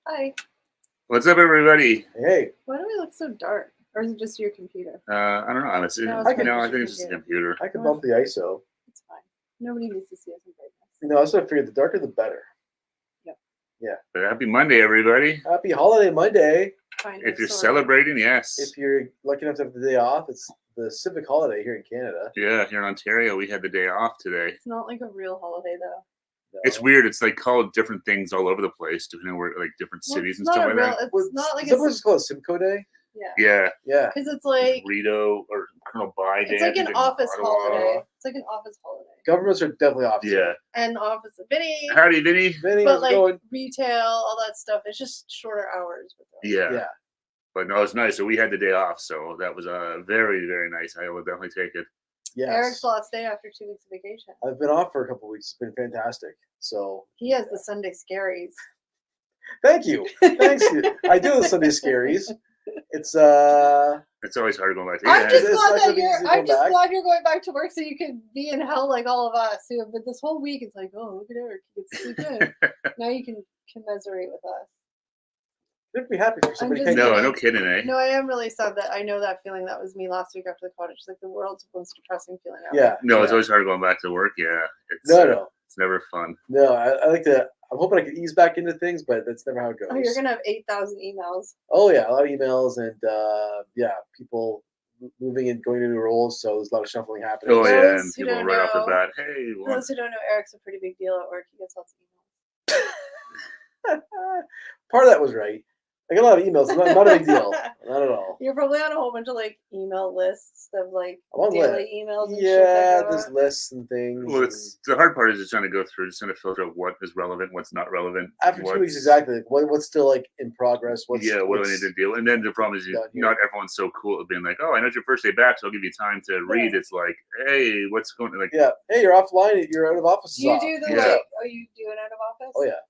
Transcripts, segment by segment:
Hi. What's up, everybody? Hey. Why do we look so dark? Or is it just your computer? I don't know. No, it's probably I just think your it's just a computer. computer. I could bump the ISO. It's fine. Nobody needs to see us in brightness. No, that's what I figured. The darker, the better. Yep. Yeah. But happy Monday, everybody. Happy holiday Monday. Fine, If you're sorry. celebrating, yes. If you're lucky enough to have the day off, it's the civic holiday here in Canada. Yeah, here in Ontario, we had the day off today. It's not like a real holiday, though. No. It's weird. It's like called different things all over the place, depending on where, like different cities and stuff like that. It's not like Sometimes it's called Simcoe Day. Yeah. Yeah. Yeah. Because it's like Rito or Colonel By Day. it's like I think, an in office Ottawa. holiday. It's like an office holiday. Governments are definitely off. Yeah. And office of Vinny. Howdy, Vinny. Vinny, But how's it like going? retail, all that stuff. It's just shorter hours with them. Yeah. Yeah. But no, it's nice. So we had the day off, so that was very, very nice. I will definitely take it. Yes. Eric's last day after 2 weeks of vacation. I've been off for a couple of weeks. It's been fantastic. So He has the Sunday scaries. thank you. Thanks. I do the Sunday scaries. It's It's always hard going back to I'm just it's glad not that gonna be easy to I'm come just back. glad you're going back to work so you can be in hell like all of us. But this whole week it's like, oh, look at Eric, he gets to sleep in. Now you can commiserate with us. I'd be happy for somebody. just- hanging No, out. no kidding, eh? No, I am really sad that I know that feeling. That was me last week after the cottage. It's like the world's most depressing feeling ever. Yeah. No, it's yeah. always hard going back to work. Yeah. It's, No. It's never fun. No, I like to. I'm hoping I can ease back into things, but that's never how it goes. Oh, you're gonna have 8,000 emails. Oh yeah, a lot of emails and people moving and going to new roles. So there's a lot of shuffling happening. Oh, yeah. Those And who people don't right off the know- bat, hey, For those who don't know, Eric's a pretty big deal at work. He gets lots of emails. Part of that was right. I got a lot of emails. Not a big deal. Not at all. You're probably on a whole bunch of like email lists of like I'm on daily emails and shit. Yeah, that go there's out. lists and things. Well, it's the hard part is just trying to go through, just trying to filter out what is relevant, what's not relevant. after 2 weeks what's- exactly. Like, what's still like in progress? What do I need to deal? And then the problem is done here. not everyone's so cool at being like, oh, I know it's your first day back, so I'll give you time to read. It's like, hey, what's going on? Like, Yeah. Hey, you're offline. You're out of office. You off. do the Yeah. like, oh, you do it out of office? Oh yeah.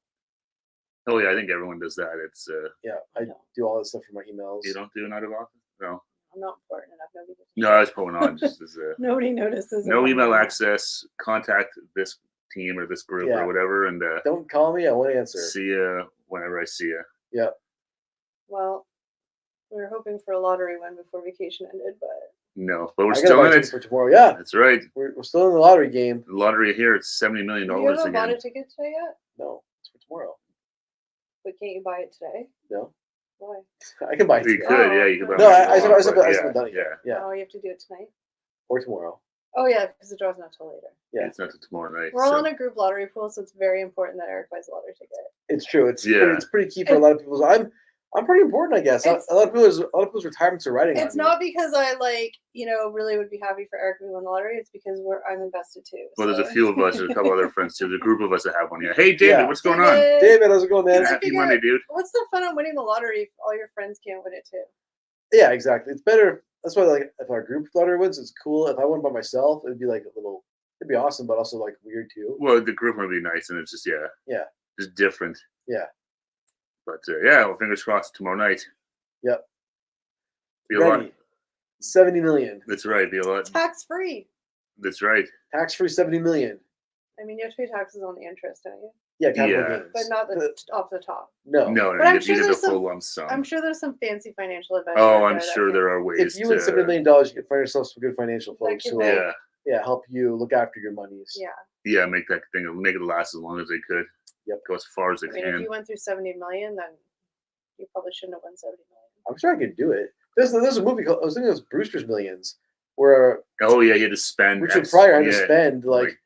oh yeah, I think everyone does that. It's Yeah. I do all this stuff for my emails. you don't do an out of office? No. I'm not important enough. Nobody No, I was pulling on just as Nobody notices. no it. email access, contact this team or this group Yeah. or whatever, and Don't call me. I won't answer. see you whenever I see you. Yeah. Well, we were hoping for a lottery win before vacation ended, but No, but we're I gotta still buy in tickets it. for tomorrow. Yeah. That's right. We're still in the lottery game. The lottery here, it's $70 million you haven't bought a again. ticket today yet. No, it's for tomorrow. But can't you buy it today? No, Why? I can buy it. You today. could, yeah, you could. buy No, one I if you said want, I but haven't done it yeah, yet. Yeah, Oh, you have to do it tonight. or tomorrow. Oh yeah, because the draw's not till later. Yeah. It's not till tomorrow night. We're all so- in a group lottery pool, so it's very important that Eric buys a lottery ticket. It's true. It's Yeah. it's pretty key for a lot of people. I'm pretty important, I guess. A It's- lot of people's retirements are riding on It's me. not because I really would be happy for Eric if we won the lottery. It's because I'm invested too. Well, there's a so. few of us, there's a couple other friends too. There's a group of us that have one. Yeah. Hey, David, Yeah. what's going on? David, how's it going, man? It's Happy figure- Monday, dude. What's the fun of winning the lottery if all your friends can't win it too? Yeah, exactly. It's better. That's why, like, if our group lottery wins, it's cool. If I won by myself, it'd be like it'd be awesome, but also like weird too. Well, the group would be nice, and it's just Yeah. just different. Yeah. But well, fingers crossed tomorrow night. Yep. Be a lot. Ready. 70 million. That's right. Be a lot. Tax free. That's right. Tax-free 70 million. I mean, you have to pay taxes on the interest, don't you? Yeah, capital Yeah. gains. But not off the top. No. No, But I'm you sure get the there's some- full lump sum. I'm sure there's some fancy financial advisor. Oh, out I'm there sure that there can- are ways If you win $70 million, you can find yourself some good financial folks can who will Yeah. help you look after your monies. Yeah. Yeah, make that thing, make it last as long as they could. Yep. Go as far as they I mean, if can. you went through 70 million, then you probably shouldn't have won 70 million. I'm sure I could do it. There's a movie called, I was thinking it was Brewster's Millions, where Oh yeah, you had to spend. Richard Pryor had to yeah, spend like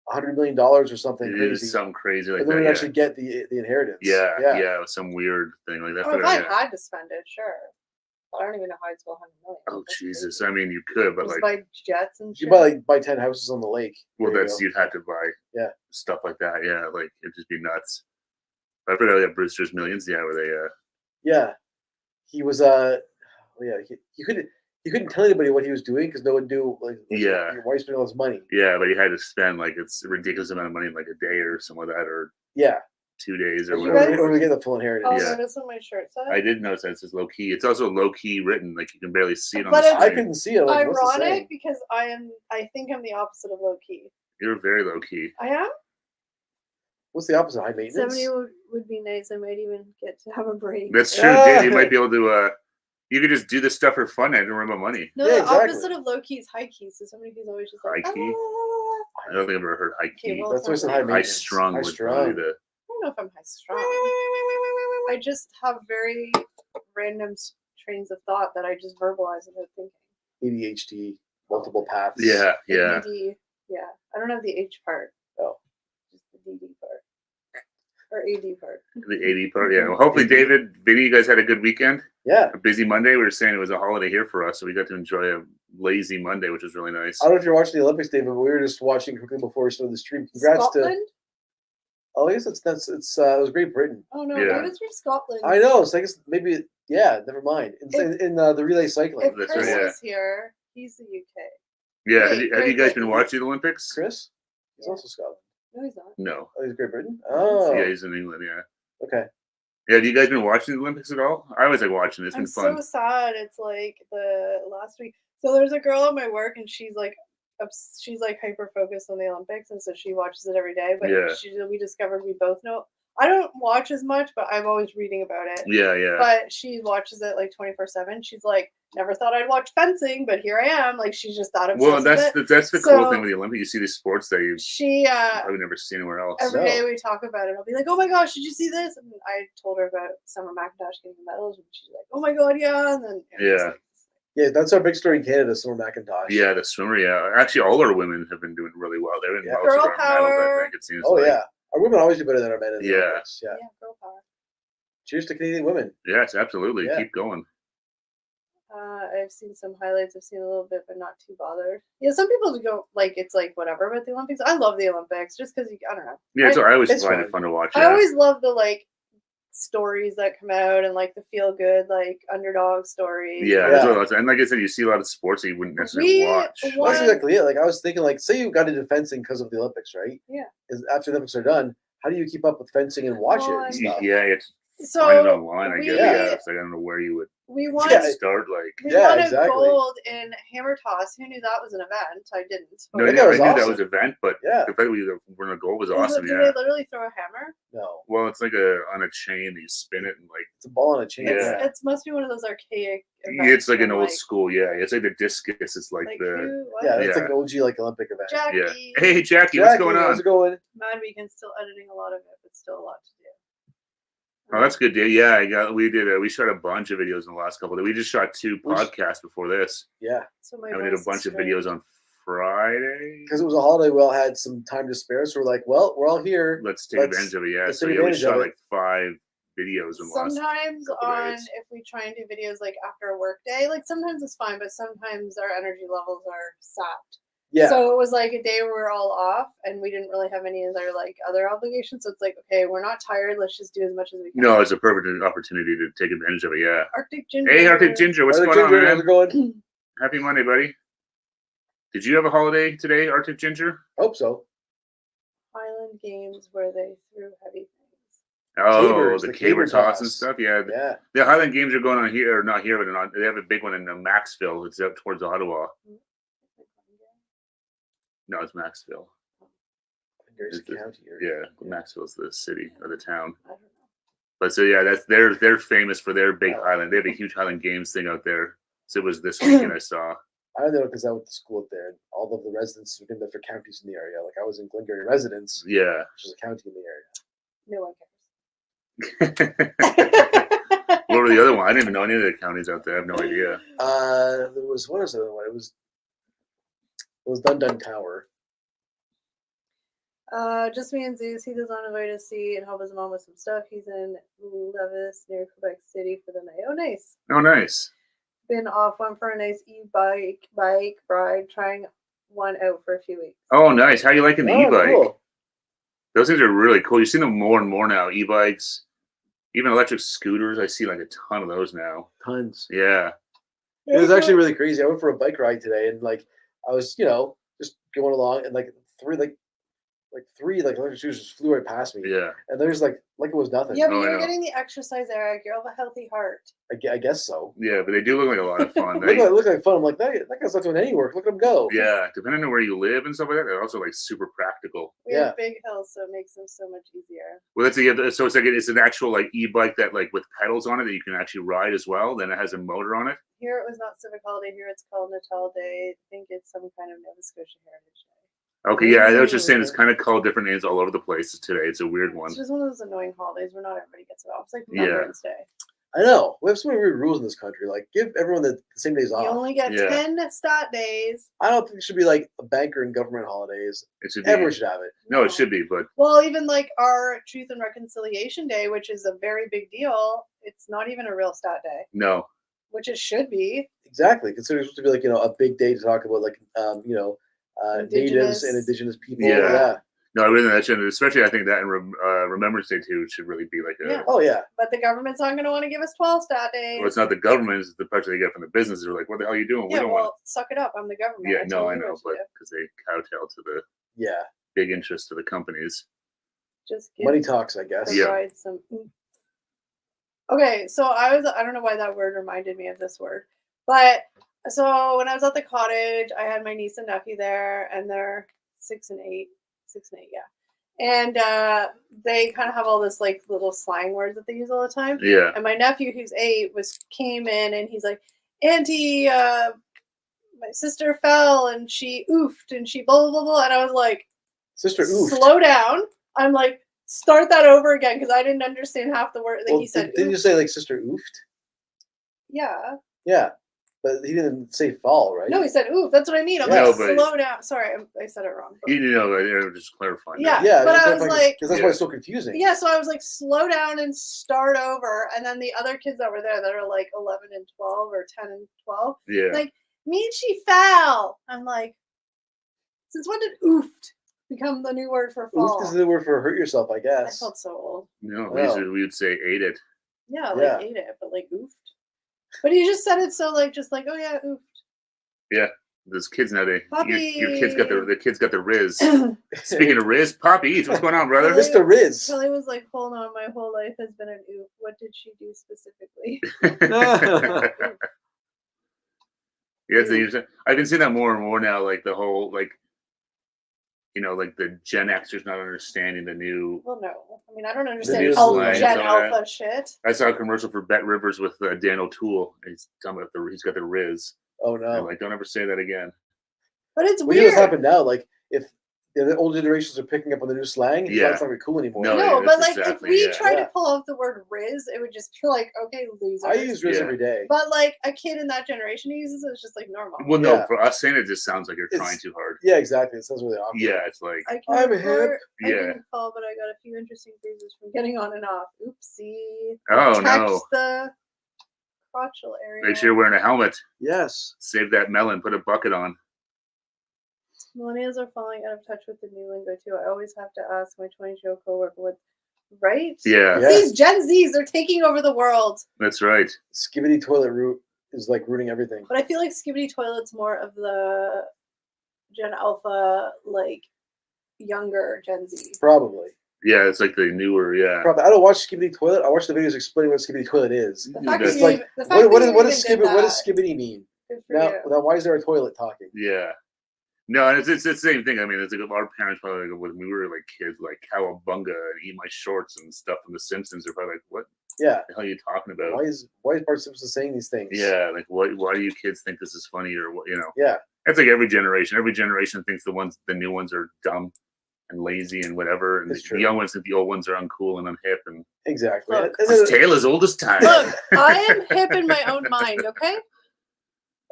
$100 million or something it crazy. is something crazy like and then that. we Yeah. actually get the inheritance. Yeah, yeah. yeah, it was some weird thing like that. Oh, But, if I yeah. had to spend it, sure. But I don't even know how I'd spend 100 million. Oh That's Jesus! crazy. I mean, you could, but Just like, buy jets and You shit. buy 10 houses on the lake. well, There you that's go. you'd have to buy. Yeah. Stuff like that. Yeah, like it'd just be nuts. I forgot that Brewster's Millions. Yeah, where they Yeah, he was he couldn't tell anybody what he was doing because no one knew like Yeah. why are you spending all this money. yeah, but he had to spend like it's a ridiculous amount of money in like a day or something like that, or Yeah, 2 days or You or whatever. guys- we get the full Oh, inheritance. Yeah. notice on my shirt said. I did notice that it says low key. It's also low key written, like you can barely see it on But the it's- I screen. couldn't see it. Like, what's it Ironic saying? because I think I'm the opposite of low key. You're very low key. I am? What's the opposite? High maintenance. 70 would be nice. I might even get to have a break. That's true, Dave. You might be able to. You could just do this stuff for fun and don't worry about money. No, Yeah, the exactly. opposite of low key is high key. So somebody who's always just like, High key? I don't think I've ever heard high key. Okay, well, That's always the high High maintenance. strung High would strung. probably be the. I don't know if I'm high strung. I just have very random trains of thought that I just verbalize without thinking. ADHD, multiple paths. Yeah, yeah. ADD. Yeah. I don't have the H part. Oh. Just the DD part. Or AD part. The 80 part, yeah. Well, hopefully, David, Vinny, you guys had a good weekend. Yeah. A busy Monday. We were saying it was a holiday here for us, so we got to enjoy a lazy Monday, which was really nice. I don't know if you're watching the Olympics, David, but we were just watching quickly before we started the stream. Congrats Scotland? to. Oh, I guess it was Great Britain. Oh no, Yeah. David's from Scotland. I know. So I guess maybe never mind. In the relay cycling. If That's Chris right, yeah. was here, he's the UK. Yeah, Wait, have you guys been Britain. watching the Olympics? Chris? He's Yeah. also Scotland. No, he's not. No. Oh, he's Great Britain? Oh. Yeah, he's in England, yeah. Okay. Yeah, have you guys been watching the Olympics at all? I always like watching it. It's I'm been fun. so sad. It's like the last week. So there's a girl at my work, and she's like hyper focused on the Olympics, and so she watches it every day. But Yeah. we discovered we both know. I don't watch as much, but I'm always reading about it. Yeah, yeah. But she watches it like 24/7. She's like, never thought I'd watch fencing, but here I am. Like she's just that obsessed Well, that's with it. that's the cool So- thing with the Olympics. You see these sports that you've She probably never seen anywhere else. every No. day we talk about it. I'll be like, oh my gosh, did you see this? And I told her about Summer McIntosh getting the medals, and she's like, oh my god, yeah. And then Yeah. Yeah, that's our big story in Canada, Summer McIntosh. Yeah, the swimmer. Yeah, actually, all our women have been doing really well. They're in Yeah. most Girl of our medals. I power. think it seems. Oh like. yeah. Our women always do better than our men in the Yeah. Olympics. Yeah. yeah, girl power. Cheers to Canadian women. Yes, absolutely. Yeah. Keep going. I've seen some highlights. I've seen a little bit, but not too bothered. Yeah, some people go like it's like whatever about the Olympics. I love the Olympics just because I don't know. Yeah, I always it's find fun. it fun to watch. I Yeah. always love the like stories that come out and like the feel good like underdog stories. Yeah, Yeah. that's what I was- and like I said, you see a lot of sports that you wouldn't necessarily We watch. won- Well, that's exactly it. Like I was thinking, like, say you got into fencing because of the Olympics, right? Yeah. Is after the Olympics are done, how do you keep up with fencing and watch Well, it and I'm- stuff? Yeah, it's So find it online. I we, guess. Yeah, it's like I don't know where you would we won. Yeah, start. Like, We Yeah, won a exactly. gold in hammer toss. Who knew that was an event? I didn't. no, think yeah, that I was knew that awesome. was an event, but Yeah. the fact that we were in a goal was Is it- awesome. do Yeah. they literally throw a hammer? No, Well, it's like on a chain. You spin it and like it's a ball on a chain. Yeah. It must be one of those archaic events. it's like an from, old school. Yeah, it's like the discus. It's like the who, what? Yeah, that's Yeah. like an OG like Olympic event. Jackie. yeah. Hey, Jackie, what's going on? How's it going? Mad Weekend's still editing a lot of it, but still a lot to do. Oh, that's good, dude. Yeah, we shot a bunch of videos in the last couple of days. We just shot 2 podcasts before this. Yeah, So my And we did a voice bunch is of strange. videos on Friday. because it was a holiday, we all had some time to spare, so we're like, well, we're all here. Let's take Let's- advantage of it. Yeah. let's So take yeah, we advantage of shot it. like 5 videos in the last. Sometimes couple on days. if we try and do videos like after a work day, like sometimes it's fine, but sometimes our energy levels are sapped. Yeah, So it was like a day where we're all off and we didn't really have any other like other obligations. So it's like, okay, we're not tired. Let's just do as much as we can. No, it's a perfect opportunity to take advantage of it. Yeah. Arctic Ginger. Hey, Arctic Ginger, what's Brother going on, Ginger, man? how's it going? Happy Monday, buddy. Did you have a holiday today, Arctic Ginger? Hope so. Highland Games where they threw heavy things. Oh, Cabers, the the caber caber toss and toss. stuff. Yeah. Yeah, The Highland Games are going on here, or not here, but they have a big one in Maxville. It's up towards Ottawa. No, it's Maxville. there's a Is it- county area. Yeah, Maxville's the city or the town. I don't know. But so yeah, they're famous for their big Highland. They have a huge Highland Games thing out there. So it was this weekend I saw. I don't know because I went to school up there, and all of the residents within different counties in the area. Like I was in Glengarry Residence, Yeah. which is a county in the area. No one What cares. were the other one? I didn't even know any of the counties out there. I have no idea. There was what was the other one? It was Dun Tower. Just me and Zeus. He does on invite us see and help his mom with some stuff. He's in Levis near Quebec City for the night. Oh, nice. Oh, nice. Been off one for a nice bike ride, trying one out for a few weeks. Oh, nice. How you liking the Oh, e-bike? cool. Those things are really cool. You see them more and more now. E-bikes, even electric scooters. I see like a ton of those now. Tons. Yeah. It was actually really crazy. I went for a bike ride today, and like I was, just going along, and like like 3 like electric scooters just flew right past me. Yeah. And there's like it was nothing. Yeah, but Oh, I you're know. getting the exercise, Eric. You have a healthy heart. I guess so. Yeah, but they do look like a lot of fun. Look like fun. I'm like that guy's not doing any work. Look at him go. Yeah, depending on where you live and stuff like that, they're also like super practical. We have big hills, so it makes them so much easier. Well, so it's like it's an actual like e-bike that like with pedals on it that you can actually ride as well. Then it has a motor on it. Here it was not Civic Holiday. Here it's called Natal Day. I think it's some kind of Nova Scotia Heritage Day. Okay, yeah, I was just saying it's kind of called different names all over the place today. It's a weird one. It's just one of those annoying holidays where not everybody gets it off. It's like Yeah. Remembrance Day. I know. We have so many weird rules in this country. Like, give everyone the same days off. You only get Yeah. 10 stat days. I don't think it should be like a banker and government holidays. It should be. Everyone should have it. No, it should be, but Well, even like our Truth and Reconciliation Day, which is a very big deal, it's not even a real stat day, no. which it should be. Exactly. Consider it supposed to be like, a big day to talk about like, natives and indigenous people. Yeah. No, I really think that should, especially I think that and Remembrance Day too should really be like a. Yeah. Oh yeah. But the government's not going to want to give us 12 stat days. Well, it's not the government; it's the pressure they get from the businesses. They're like, "What the hell are you doing? We Yeah, don't well, want." suck it up. I'm the government. Yeah, no, told I you know, what to but do. because they kowtow to the Yeah. big interest of the companies. Just give Money talks, I guess. Yeah. provide some. Okay, so I don't know why that word reminded me of this word, but so when I was at the cottage, I had my niece and nephew there, and they're 6 and 8, yeah. And they kind of have all this like little slang words that they use all the time. Yeah. And my nephew, who's 8, came in and he's like, "Auntie, my sister fell and she oofed and she blah blah blah blah." And I was like, Sister oof. "Slow down." I'm like, "Start that over again," because I didn't understand half the word that he said. Didn't you say like sister oofed? Yeah. Yeah. But he didn't say fall, right? No, he said oof. That's what I mean. I'm Yeah. like, No, but- slow down. Sorry, I said it wrong. But- You know, I'm just clarifying. Yeah. Yeah. but I was like- because that's why it's so confusing. Yeah, so I was like, slow down and start over. And then the other kids that were there that are like 11 and 12 or 10 and 12, Yeah. like, mean she fell. I'm like, since when did oofed become the new word for fall? Oofed is the word for hurt yourself, I I guess. felt so old. No, Wow. we would say ate it. Yeah, Yeah. like ate it, but like oofed. But he just said it so like, just like, oh yeah, oofed. Yeah. Those kids now, your kids got Puppy. the kids got the Riz. Speaking of Riz, Poppy Eats, what's going on, brother? Really? Mr. Riz. Kelly was like, hold on, my whole life has been an oof. What did she do specifically? Yeah, I've been seeing that more and more now. Like the whole like the Gen Xers not understanding the new. Well, no. I mean, I don't new understand slang, Gen some of that. Alpha shit. I saw a commercial for Bet Rivers with Dan O'Toole. And he's talking about he's got the Riz. Oh I'm no. like, don't ever say that again. But it's Well, you know weird. what's happened now? Like if the older generations are picking up on the new slang, Yeah. it's not gonna be cool anymore. No, No, yeah, but that's like exactly, if we yeah. tried Yeah. to pull out the word Riz, it would just feel like, okay, loser. I use Riz Yeah. every day. But like a kid in that generation who uses it, it's just like normal. Well, no, Yeah. for us saying it just sounds like you're It's- trying too hard. Yeah, exactly. It sounds really awkward. Yeah, it's like I can I'm report, I Yeah. didn't fall, but I got a few interesting bruises from getting on and off. Oopsie. oh Text no. the crotchal area. Make sure you're wearing a helmet. Yes. Save that melon. Put a bucket on. Millennials are falling out of touch with the new lingo too. I always have to ask my 20-year-old coworker what, right? Yeah, Yeah. These Gen Zs are taking over the world. that's right. Skibbity toilet root is like ruining everything. But I feel like Skibbity Toilet's more of the Gen Alpha, like younger Gen Z. Probably. Yeah, it's like the newer. Yeah. Probably. I don't watch Skibbity Toilet. I watch the videos explaining what Skibbity Toilet is. The fact It's that you like, even- the fact What that you does even did Skibbity? What does that, Skibbity mean? good for Now, you. why is there a toilet talking? Yeah. No, and it's the same thing. I mean, it's like our parents probably like, when we were like kids, like cowabunga and eat my shorts and stuff from The Simpsons. They're probably like, "What Yeah. the hell are you talking about?" Why is Bart Simpson saying these things? Yeah, like why do you kids think this is funny or what? Yeah. That's like every generation. Every generation thinks the new ones are dumb and lazy and whatever, and It's the true. young ones think the old ones are uncool and unhip. And Exactly. Look. And this then- tale as old as time. Look, I am hip in my own mind, okay?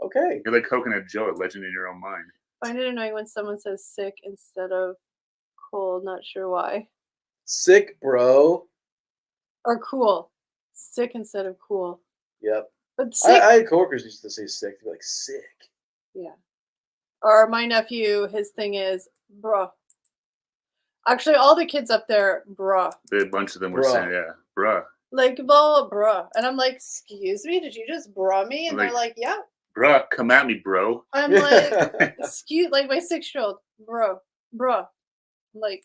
okay. You're like Coconut Joe, a legend in your own mind. Find it annoying when someone says sick instead of cold, not sure why. Sick, bro. Or cool. Sick instead of cool. Yep. But sick, I had coworkers who used to say sick. They'd be like, sick. yeah. Or my nephew, his thing is, bruh. Actually, all the kids up there, bruh. A bunch of them were Bruh. saying, "Yeah, bruh, Like, blah, bruh. And I'm like, excuse me, did you just bruh me? And they're Like- like, yeah. bruh, come at me, bro." I'm like, excuse, like my 6-year-old, bruh. I'm like,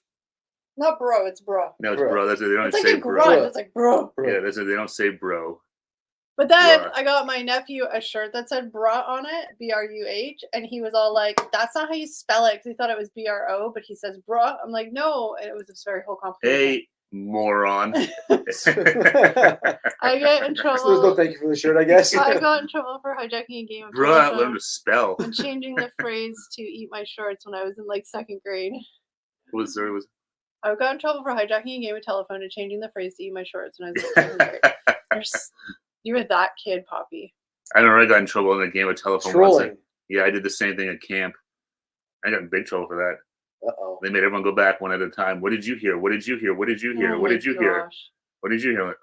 not bro, it's bro. No, it's Bro. bro. That's it. They don't It's like say a bro. grunt. It's like bro. Yeah, that's it. They don't say bro. But then Bruh. I got my nephew a shirt that said bruh on it, BRUH, and he was all like, that's not how you spell it, because he thought it was BRO, but he says bruh. I'm like, no, and it was this very whole complicated Hey, moron. I get in So there's no trouble. thank you for the shirt, I guess. I got in trouble for hijacking a game of Bruh, learn telephone to spell. and changing the phrase to eat my shorts when I was in like second grade. Was there was I got in trouble for hijacking a game of telephone and changing the phrase to eat my shorts when I was in second grade. You were that kid, Poppy. I don't know. I got in trouble in a game of telephone. Trolling. Yeah, I did the same thing at camp. I got in big trouble for that. Uh-oh. They made everyone go back one at a time. What did you hear? What did you hear? What did you hear? Oh What my did you hear? gosh. What did you hear?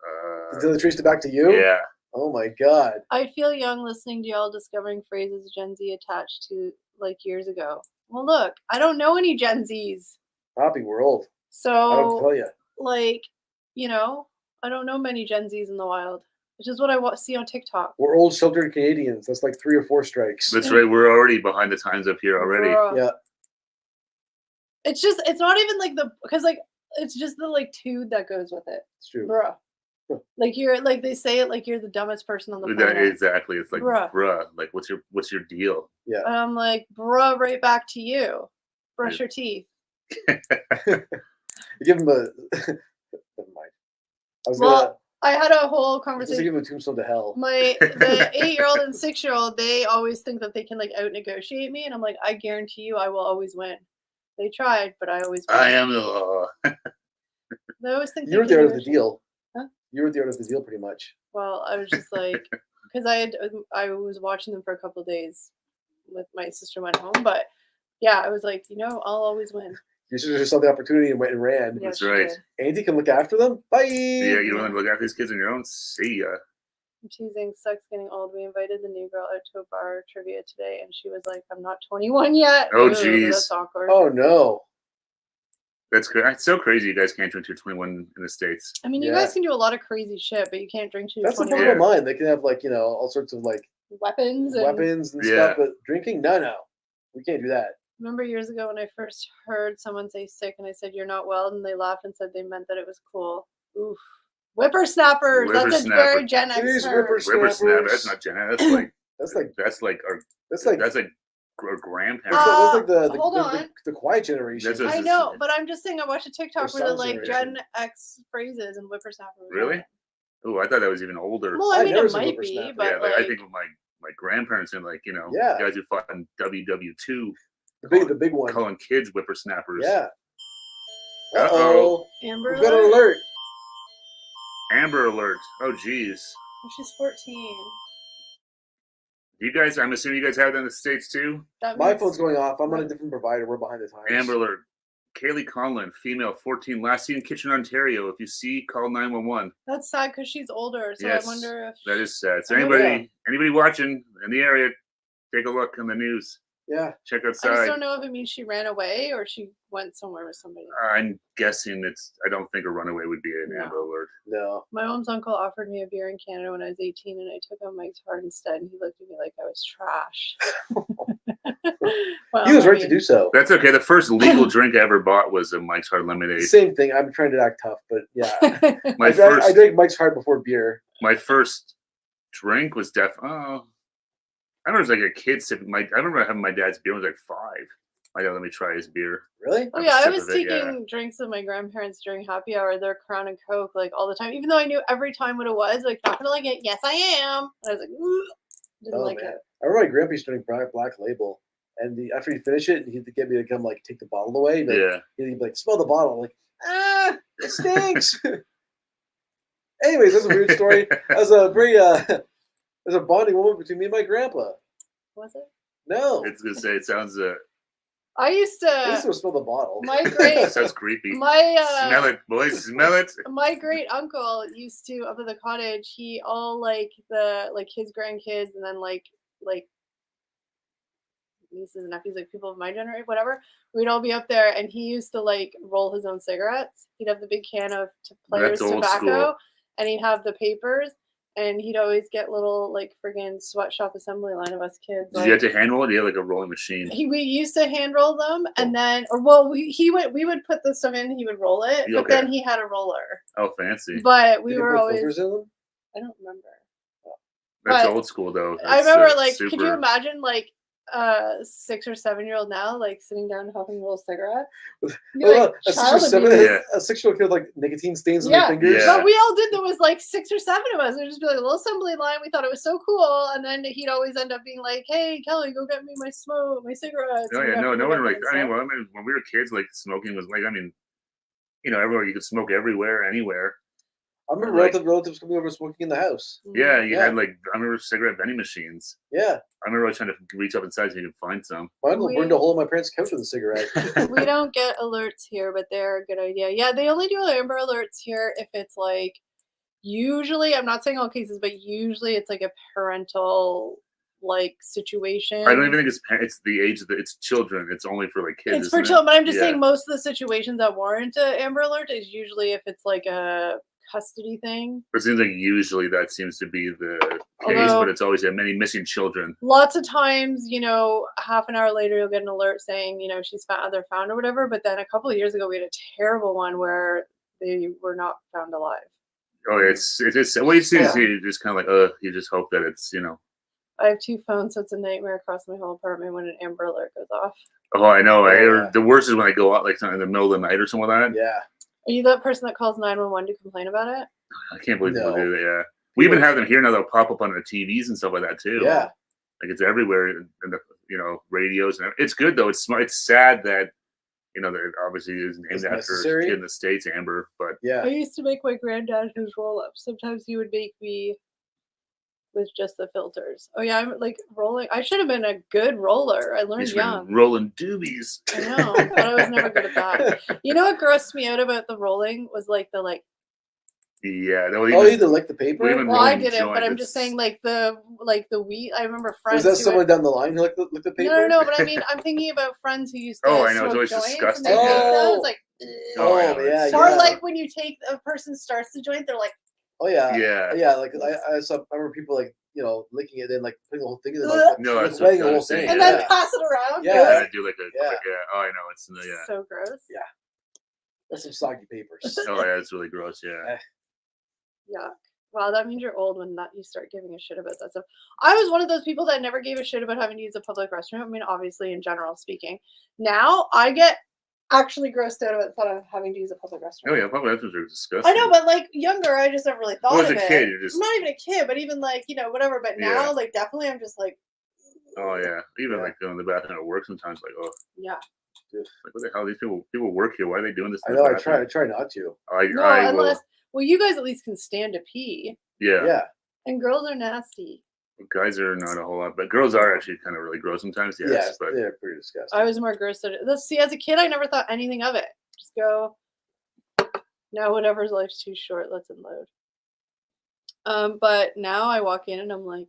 Did they trace it back to you? Yeah. Oh my god. I feel young listening to y'all discovering phrases Gen Z attached to like years ago. Well, look, I don't know any Gen Zs. Poppy, we're old. I don't So, tell you. like, you know, I don't know many Gen Zs in the wild, which is what I see on TikTok. We're old sheltered Canadians. That's like 3 or 4 strikes. That's right. We're already behind the times up here already. Bruh. Yeah. It's not even like because like, it's just the like dude that goes with it. It's true. Bruh. Like you're like they say it like you're the dumbest person on the That- planet. exactly. It's like, bruh. Like, what's your deal? Yeah. And I'm like, bruh, right back to you. Brush your teeth. You give him a. Never mind. I was Well, I had a whole gonna conversation. give him a tombstone to hell. The 8-year-old and 6-year-old, they always think that they can like out negotiate me, and I'm like, I guarantee you, I will always win. They tried, but I always win. I am the law. They always think You were they at the can art of the negotiate. deal. Huh? You were at the art of the deal, pretty much. Well, I was just like, because I was watching them for a couple of days with my sister went home, but yeah, I was like, I'll always win. You should have just saw the opportunity and went and ran. Yeah, That's she right. did. Auntie can look after them. Bye. Yeah, you want to look after these kids on your own? See ya. I'm teasing, sucks getting old. We invited the new girl out to a bar trivia today, and she was like, I'm not 21 yet. Oh, Ooh, jeez. That's awkward. Oh no. That's good. It's so crazy you guys can't drink till 21 in the States. I mean, you Yeah. guys can do a lot of crazy shit, but you can't drink till you're That's the 21. problem of mine. They can have like, all sorts of like Weapons. And weapons and Yeah. stuff, but drinking, no. We can't do that. remember years ago when I first heard someone say sick, and I said, you're not well, and they laughed and said they meant that it was cool. Oof. Whippersnappers. That's a Whippersnapper. very Gen X These term. Whippersnapper. That's not Gen. That's like That's like that's like our grandparents. that's like hold on. the quiet generation. That's what- I know, but I'm just saying I watched a TikTok Or where they're sounds like generation. Gen X phrases and whippersnapper. was Really? on it. Oh, I thought that was even older. Well, I I've mean, never it seen might be, whippersnapper. but Yeah, like, like, I think of my grandparents and like Yeah. guys who fought in WW2 the big one. calling kids whippersnappers. Yeah. Uh-oh. Amber We've got an Alert. alert. Amber Alert. Oh, geez. She's 14. You guys, I'm assuming you guys have that in the States too? That My means- phone's going off. I'm on a different provider. We're behind the times. Amber Alert. Kaylee Conlon, female, 14, last seen in Kitchener, Ontario. If you see, call 911. That's sad because she's older, so Yes, I wonder if That is sad. So Oh, anybody watching in the area, take a look on the news. Yeah. Check I just outside. don't know if it means she ran away or she went somewhere with somebody. I'm guessing I don't think a runaway would be an No. Amber Alert. No. My mom's uncle offered me a beer in Canada when I was 18, and I took out Mike's Hard instead, and he looked at me like I was trash. Well, He was I right to mean, do so. That's okay. The first legal drink I ever bought was a Mike's Hard Lemonade. Same thing. I'm trying to act tough, but yeah. My I first drank Mike's Hard before beer. my first drink was I remember as like a kid sipping I remember having my dad's beer when I was like 5. My dad let me try his beer. Really? Oh I'm yeah, I sick was of it, yeah. taking drinks with my grandparents during happy hour, their Crown and Coke, like all the time, even though I knew every time what it was. Like, not gonna like it. Yes, I am. And I was like, ooh, didn't Oh like man. it. I remember my grandpa used to drink Black Label, and after he'd finish it, he'd get me to come like take the bottle away. He'd be like, Yeah. he'd be like, smell the bottle. I'm like, it stinks. Anyways, that's a weird story. That was a very there's a bonding moment between me and my grandpa. Was it? No, It's gonna say it sounds I used I used to. to smell the bottle. My great, sounds creepy. my Smell it, boys, smell it. my great uncle used to up at the cottage. He all like his grandkids and then like nieces and nephews, like people of my generation, whatever. We'd all be up there, and he used to like roll his own cigarettes. He'd have the big can of Players That's old tobacco, school. and he'd have the papers. and he'd always get little like friggin' sweatshop assembly line of us kids. Did you have to hand roll it? Or you had like a rolling machine? We used to hand roll them, and then, we would put the stuff in, he would roll it, but Okay. then he had a roller. Oh, fancy. But we Did you were put always, filters in them? I don't remember. That's but old school though. I That's, remember, like, super. could you imagine, like, a 6 or 7-year-old now, like, sitting down and helping roll a cigarette? Be like, a child 6 or 7, abuse. Yeah. a 6-year-old kid with like nicotine stains on Yeah. their fingers. Yeah. But we all did. There was like 6 or 7 of us. It would just be like a little assembly line. We thought it was so cool, and then he'd always end up being like, "Hey, Kelly, go get me my cigarettes." Oh and we'd yeah, have no to go one get like. them I and mean, stuff. when we were kids, like smoking was like. I mean, everywhere you could smoke everywhere, anywhere. I remember relatives coming over smoking in the house. Yeah, you Yeah. had like I remember cigarette vending machines. Yeah. I remember always trying to reach up inside so you could find some. My uncle burned a hole in my parents' couch with a cigarette. We don't get alerts here, but they're a good idea. Yeah, they only do Amber Alerts here if it's like, usually, I'm not saying all cases, but usually it's like a parental like situation. I don't even think it's the age of it's children. It's only for like kids. It's for isn't it? children, but I'm just Yeah. saying most of the situations that warrant an Amber Alert is usually if it's like a custody thing. It seems like usually that seems to be the case, Although- but it's always many missing children. Lots of times, half an hour later, you'll get an alert saying, she's they're found or whatever. But then a couple of years ago, we had a terrible one where they were not found alive. Oh, it's well, you see, Yeah. you just kind of like, you just hope that it's, I have 2 phones, so it's a nightmare across my whole apartment when an Amber Alert goes off. Oh, I know. Yeah. The worst is when I go out like in the middle of the night or something like that. Yeah. Are you that person that calls 911 to complain about it? I can't believe people No. do that. Yeah, we even have them here now. They'll pop up on the TVs and stuff like that too. Yeah. Like it's everywhere in the radios and it's good though. It's smart. It's sad that that obviously is named It's after necessary. a kid in the States, Amber. But Yeah. I used to make my granddad his roll-ups. Sometimes he would make me with just the filters. Oh yeah, I'm like rolling. I should have been a good roller. I learned he's been young. rolling doobies. I know, but I was never good at that. You know what grossed me out about the rolling was like the like. Yeah. Oh, you had to lick the paper? Well, even Well, I rolling didn't, but joint, I'm just saying like the wheat. I remember friends. Was that who someone would- down the line who licked the paper? No, but I mean, I'm thinking about friends who used to Oh, I know, it's smoke always joints disgusting, and they make yeah. those like. Oh, I Oh, know, yeah, it's- Or yeah. like when you take a person starts the joint, they're like, Oh, yeah. Yeah. Yeah, like I remember people like, licking it and like putting the whole thing in there. Ugh. Like, No, that's wetting what the I'm whole saying, thing. and yeah. then pass it around. Yeah. Yeah, do like a Yeah. Oh, I know. It's yeah. So gross. Yeah. That's some soggy papers. Oh yeah, it's really gross. Yeah. Yuck. Wow, that means you're old when you start giving a shit about that stuff. I was one of those people that never gave a shit about having to use a public restroom. I mean, obviously, in general speaking. Now, I get actually grossed out about the thought of having to use a public restroom. Oh yeah, public bathrooms are disgusting. I know, but like younger, I just never really thought Well, as of a it. kid, you're just- I'm not even a kid, but even like, whatever. But now, Yeah. like, definitely, I'm just like, Oh yeah, even Yeah. like going to the bathroom at work sometimes. Like, yeah. like what the hell? These people work here. Why are they doing this? I in know, the I bathroom? try not to. No, I will. unless, well, you guys at least can stand to pee. Yeah. Yeah. And girls are nasty. Guys are not a whole lot, but girls are actually kind of really gross sometimes. Yes, Yeah, but they're pretty disgusting. I was more grossed out. Let's see, as a kid, I never thought anything of it. Just go. Now, whatever's life's too short, let's unload. But now I walk in and I'm like,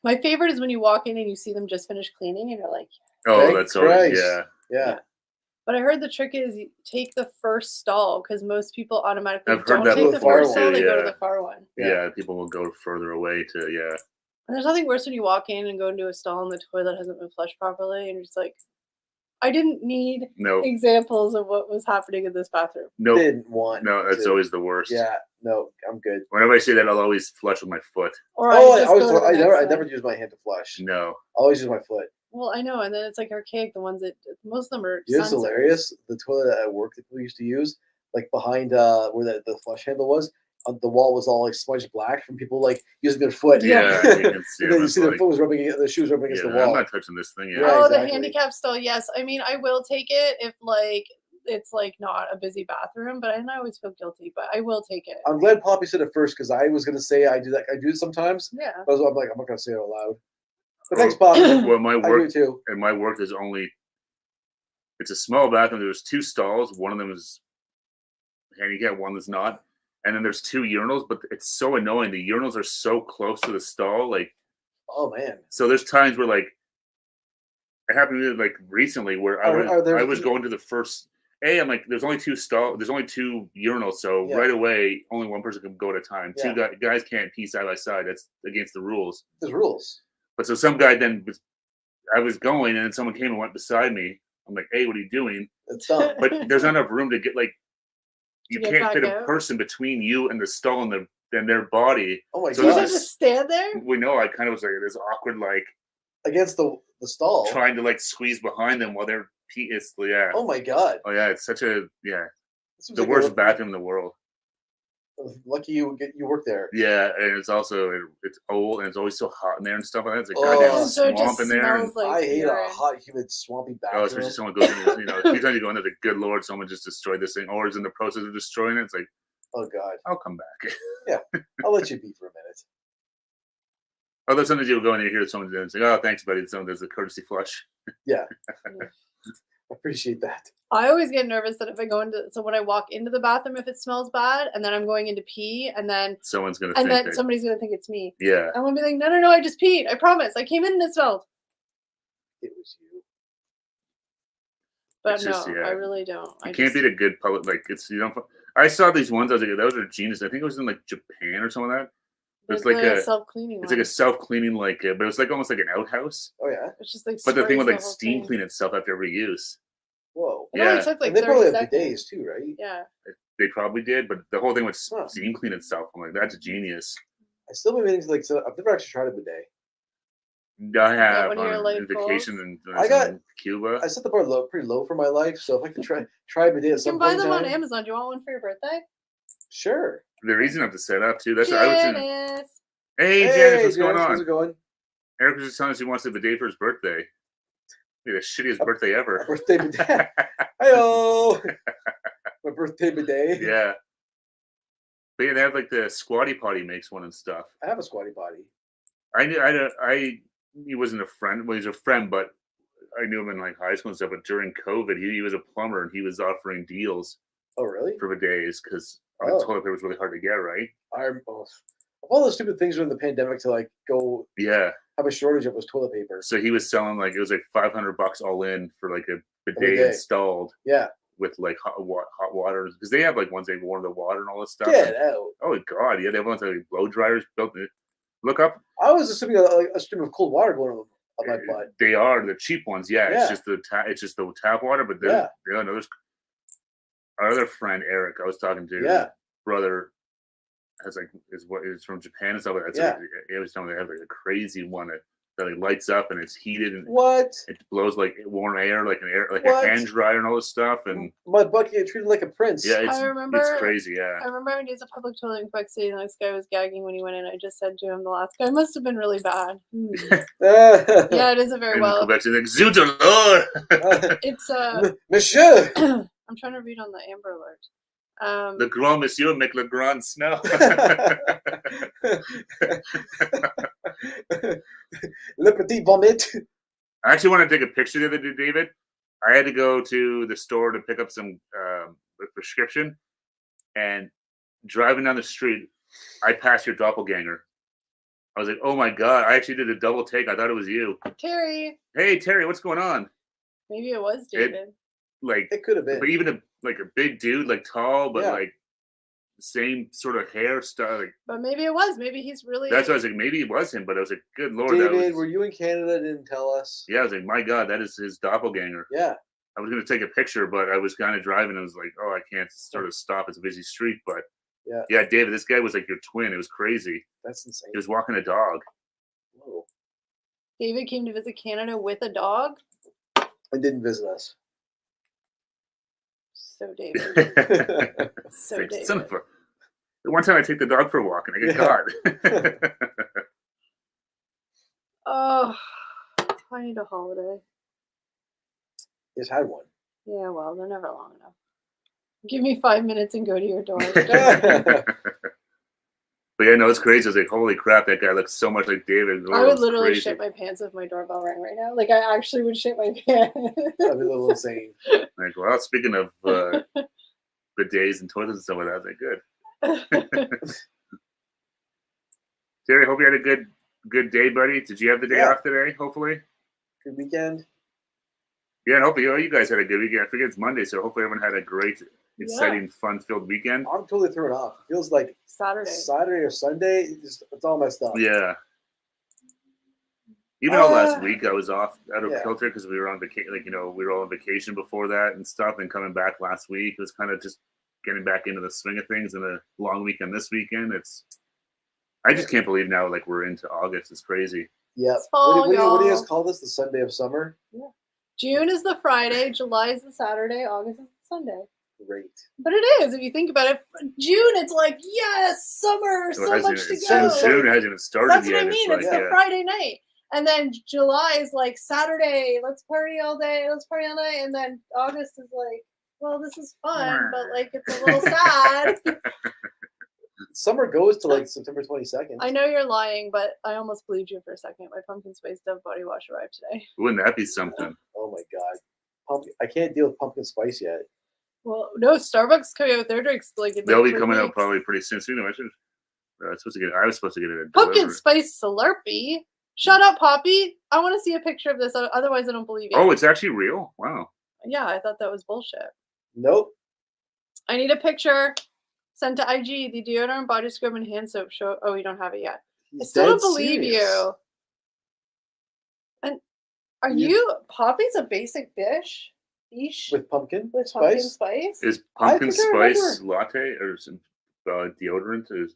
my favorite is when you walk in and you see them just finished cleaning and you're like, oh, Thank that's always Christ. yeah. Yeah. but I heard the trick is you take the first stall because most people automatically I've heard don't that take the before, first stall, they go to yeah. the far one. Yeah, people will go further away to And there's nothing worse when you walk in and go into a stall and the toilet hasn't been flushed properly and you're just like, I didn't need no, examples of what was happening in this bathroom. no, Didn't want no. That's to. always the worst. Yeah, no, I'm good. Whenever I say that, I'll always flush with my foot. Or Oh, I just go to the I next never one. use my hand to flush. No. I always use my foot. Well, I know, and then it's like archaic. The ones that most of them are. You know what's sensors. hilarious? The toilet at work that we used to use, like behind where the flush handle was, the wall was all like smudged black from people like using their foot. Yeah, Yeah. you can see, And then you it. see their foot was rubbing, the shoes rubbing against Yeah, the I'm wall. not touching this thing. Yeah. Yeah. Oh, exactly. the handicap stall. Yes, I mean I will take it if like it's like not a busy bathroom, but I always feel guilty. But I will take it. I'm glad Poppy said it first because I was gonna say I do that. I do it sometimes, Yeah. but I'm like I'm not gonna say it out loud. But Oh, thanks, Poppy. Well, my I do work too. and my work is only. It's a small bathroom. There's 2 stalls. One of them is handicap. One is not. And then there's 2 urinals. But it's so annoying. The urinals are so close to the stall. Like, Oh man. so there's times where like it happened to me like recently where Are there I was few- going to the first. I'm like, there's only two urinals, so Yeah. right away, only one person can go at a time. Yeah. Two guys can't pee side by side. That's against the rules. There's rules. But so some guy I was going, and then someone came and went beside me. I'm like, hey, what are you doing? It's dumb. But there's not enough room to get you get can't back fit a out? person between you and the stall and their body. Oh my So You god! just have to stand there. We know I kind of was like this awkward, Against the stall. trying to squeeze behind them while they're pee. It's yeah. Oh my god! Oh yeah, it's such a This seems the like worst bathroom in the world. Lucky you work there. Yeah, and it's also it's old and it's always so hot in there and stuff like that. It's like Oh. goddamn So it swamp just in there. And, smells like I hate a urine. hot, humid, swampy oh, bathroom. especially someone goes in, a few times you go in there, like, good lord, someone just destroyed this thing or is in the process of destroying it. It's like, Oh god! I'll come back. I'll let you be for a minute. Although sometimes you'll go in there, you hear someone and say, oh, thanks, buddy. There's a courtesy flush. Yeah, appreciate that. I always get nervous that if I go into when I walk into the bathroom, if it smells bad, and then I'm going into pee, and then Someone's going to think that. somebody's gonna think it's me. Yeah. I'm gonna be like, no, I just peed. I promise. I came in and it smelled. It was you. But It's no, just, yeah. I really don't. You can't beat a good public, I saw these ones, I was like, those are genius. I think it was in Japan or something like that. It's like a self-cleaning. It's like a self-cleaning, but it was almost like an outhouse. Oh yeah. It's just like. But the thing would sprays the whole steam thing. clean itself after every use. Whoa. It only Yeah. took like And they 30 probably have seconds. bidets too, right? Yeah. They probably did, but the whole thing would Huh. steam clean itself. I'm like, that's genius. I still been meaning to so I've never actually tried a bidet. I have one of your on life vacation goals? in I got- Cuba. I set the bar pretty low for my life, so if I could try a bidet at You some can buy point in them on time, Amazon. Do you want one for your birthday? sure. They're easy enough to set up too. That's what I was in. Janice. Hey, Janice, what's going Janice, on? how's it going? Eric was just telling us he wants a bidet for his birthday. Be the shittiest birthday A ever. birthday bidet. Hi-oh! My birthday bidet. Yeah. But yeah, they have the Squatty Potty makes one and stuff. I have a squatty potty. He wasn't a friend. Well, he's a friend, but I knew him in high school and stuff. But during COVID, he was a plumber and he was offering deals Oh really? for bidets because Oh. toilet paper was really hard to get, right? Of all the stupid things during the pandemic to go Yeah. have a shortage of was toilet paper. So he was selling it was $500 all in for a bidet bidet. installed Yeah. with hot water because they have ones they warm the water and all this stuff. Get out. Oh god, yeah, they have ones blow dryers built. Look up. I was assuming a stream of cold water going on my butt. They are the cheap ones. Yeah, Yeah. it's just the tap water. But there's our other friend Eric. I was talking to his brother. Is from Japan and stuff like that. So it was telling me they have a crazy one that lights up and it's heated and What? it blows warm air, like a What? hand dryer and all this stuff. And My butt get treated like a prince. yeah, I remember- it's crazy. Yeah. I remember I used a public toilet in Quebec City, and this guy was gagging when he went in. I just said to him, the last guy must have been really bad. Yeah, it isn't very And well. Quebec's like, Zoot Lord! It's Monsieur. I'm trying to read on the Amber Alert. Le grand monsieur make le grand smell. Le petit vomit. I actually want to take a picture the other day, David. I had to go to the store to pick up some prescription, and driving down the street, I passed your doppelganger. I was like, "Oh my god!" I actually did a double take. I thought it was you. Terry. Hey, Terry, what's going on? Maybe it was David. It could have been. But even a big dude, tall, but Yeah. the same sort of hairstyle. But maybe it was. Maybe he's really. That's why I was like, maybe it was him. But I was like, good lord, David, were you in Canada? Didn't tell us. Yeah, I was like, my god, that is his doppelganger. Yeah. I was going to take a picture, but I was kind of driving. And I was like, oh, I can't sort of stop. It's a busy street. But yeah, David, this guy was like your twin. It was crazy. That's insane. He was walking a dog. Whoa. David came to visit Canada with a dog. And didn't visit us. So David. So Like, David. son of a- the one time I take the dog for a walk and I get caught. Oh, I need a holiday. Just had one. Yeah, well, they're never long enough. Give me 5 minutes and go to your door. But yeah, no, it's crazy. I was like, holy crap, that guy looks so much like David. I would It's literally crazy. shit my pants if my doorbell rang right now. Like, I actually would shit my pants. That'd be a little insane. Like, well, speaking of bidets and toilets and stuff like that, I was like, good. Terry, hope you had a good day, buddy. Did you have the day off today, hopefully? Good weekend. Yeah, and hopefully you guys had a good weekend. I forget it's Monday, so hopefully everyone had a great, exciting, fun-filled weekend. I'm totally thrown off. It feels like Saturday or Sunday. It's all messed up. Yeah. Even all last week, I was off out of kilter because we were on vacation. Like, we were all on vacation before that and stuff. And coming back last week, it was kind of just getting back into the swing of things. And a long weekend this weekend. I just can't believe now, like, we're into August. It's crazy. Yeah. Fall, What do you guys call this? The Sunday of summer? Yeah. June is the Friday, July is the Saturday, August is the Sunday. Great. But it is, if you think about it. June, it's like, yes, summer, so much to go. June hasn't even started That's yet. what I mean. It's the Friday night. And then July is like Saturday, let's party all day, let's party all night. And then August is like, well, this is fun, but like it's a little sad. Summer goes to like September 22nd. I know you're lying, but I almost believed you for a second. My pumpkin spice Dove body wash arrived today. Wouldn't that be something? Oh my god, I can't deal with pumpkin spice yet. Well, no, Starbucks coming out with their drinks like they'll be coming out probably pretty soon. So, I was supposed to get it. Pumpkin spice Slurpee. Shut up, Poppy. I want to see a picture of this. Otherwise, I don't believe you. Oh, it's actually real. Wow. Yeah, I thought that was bullshit. Nope. I need a picture. Sent to IG, the deodorant, body scrub, and hand soap show. Oh, you don't have it yet. I still don't believe you. And are you Poppy's a basic dish? With pumpkin spice? Pumpkin spice? Is pumpkin spice latte or some deodorant is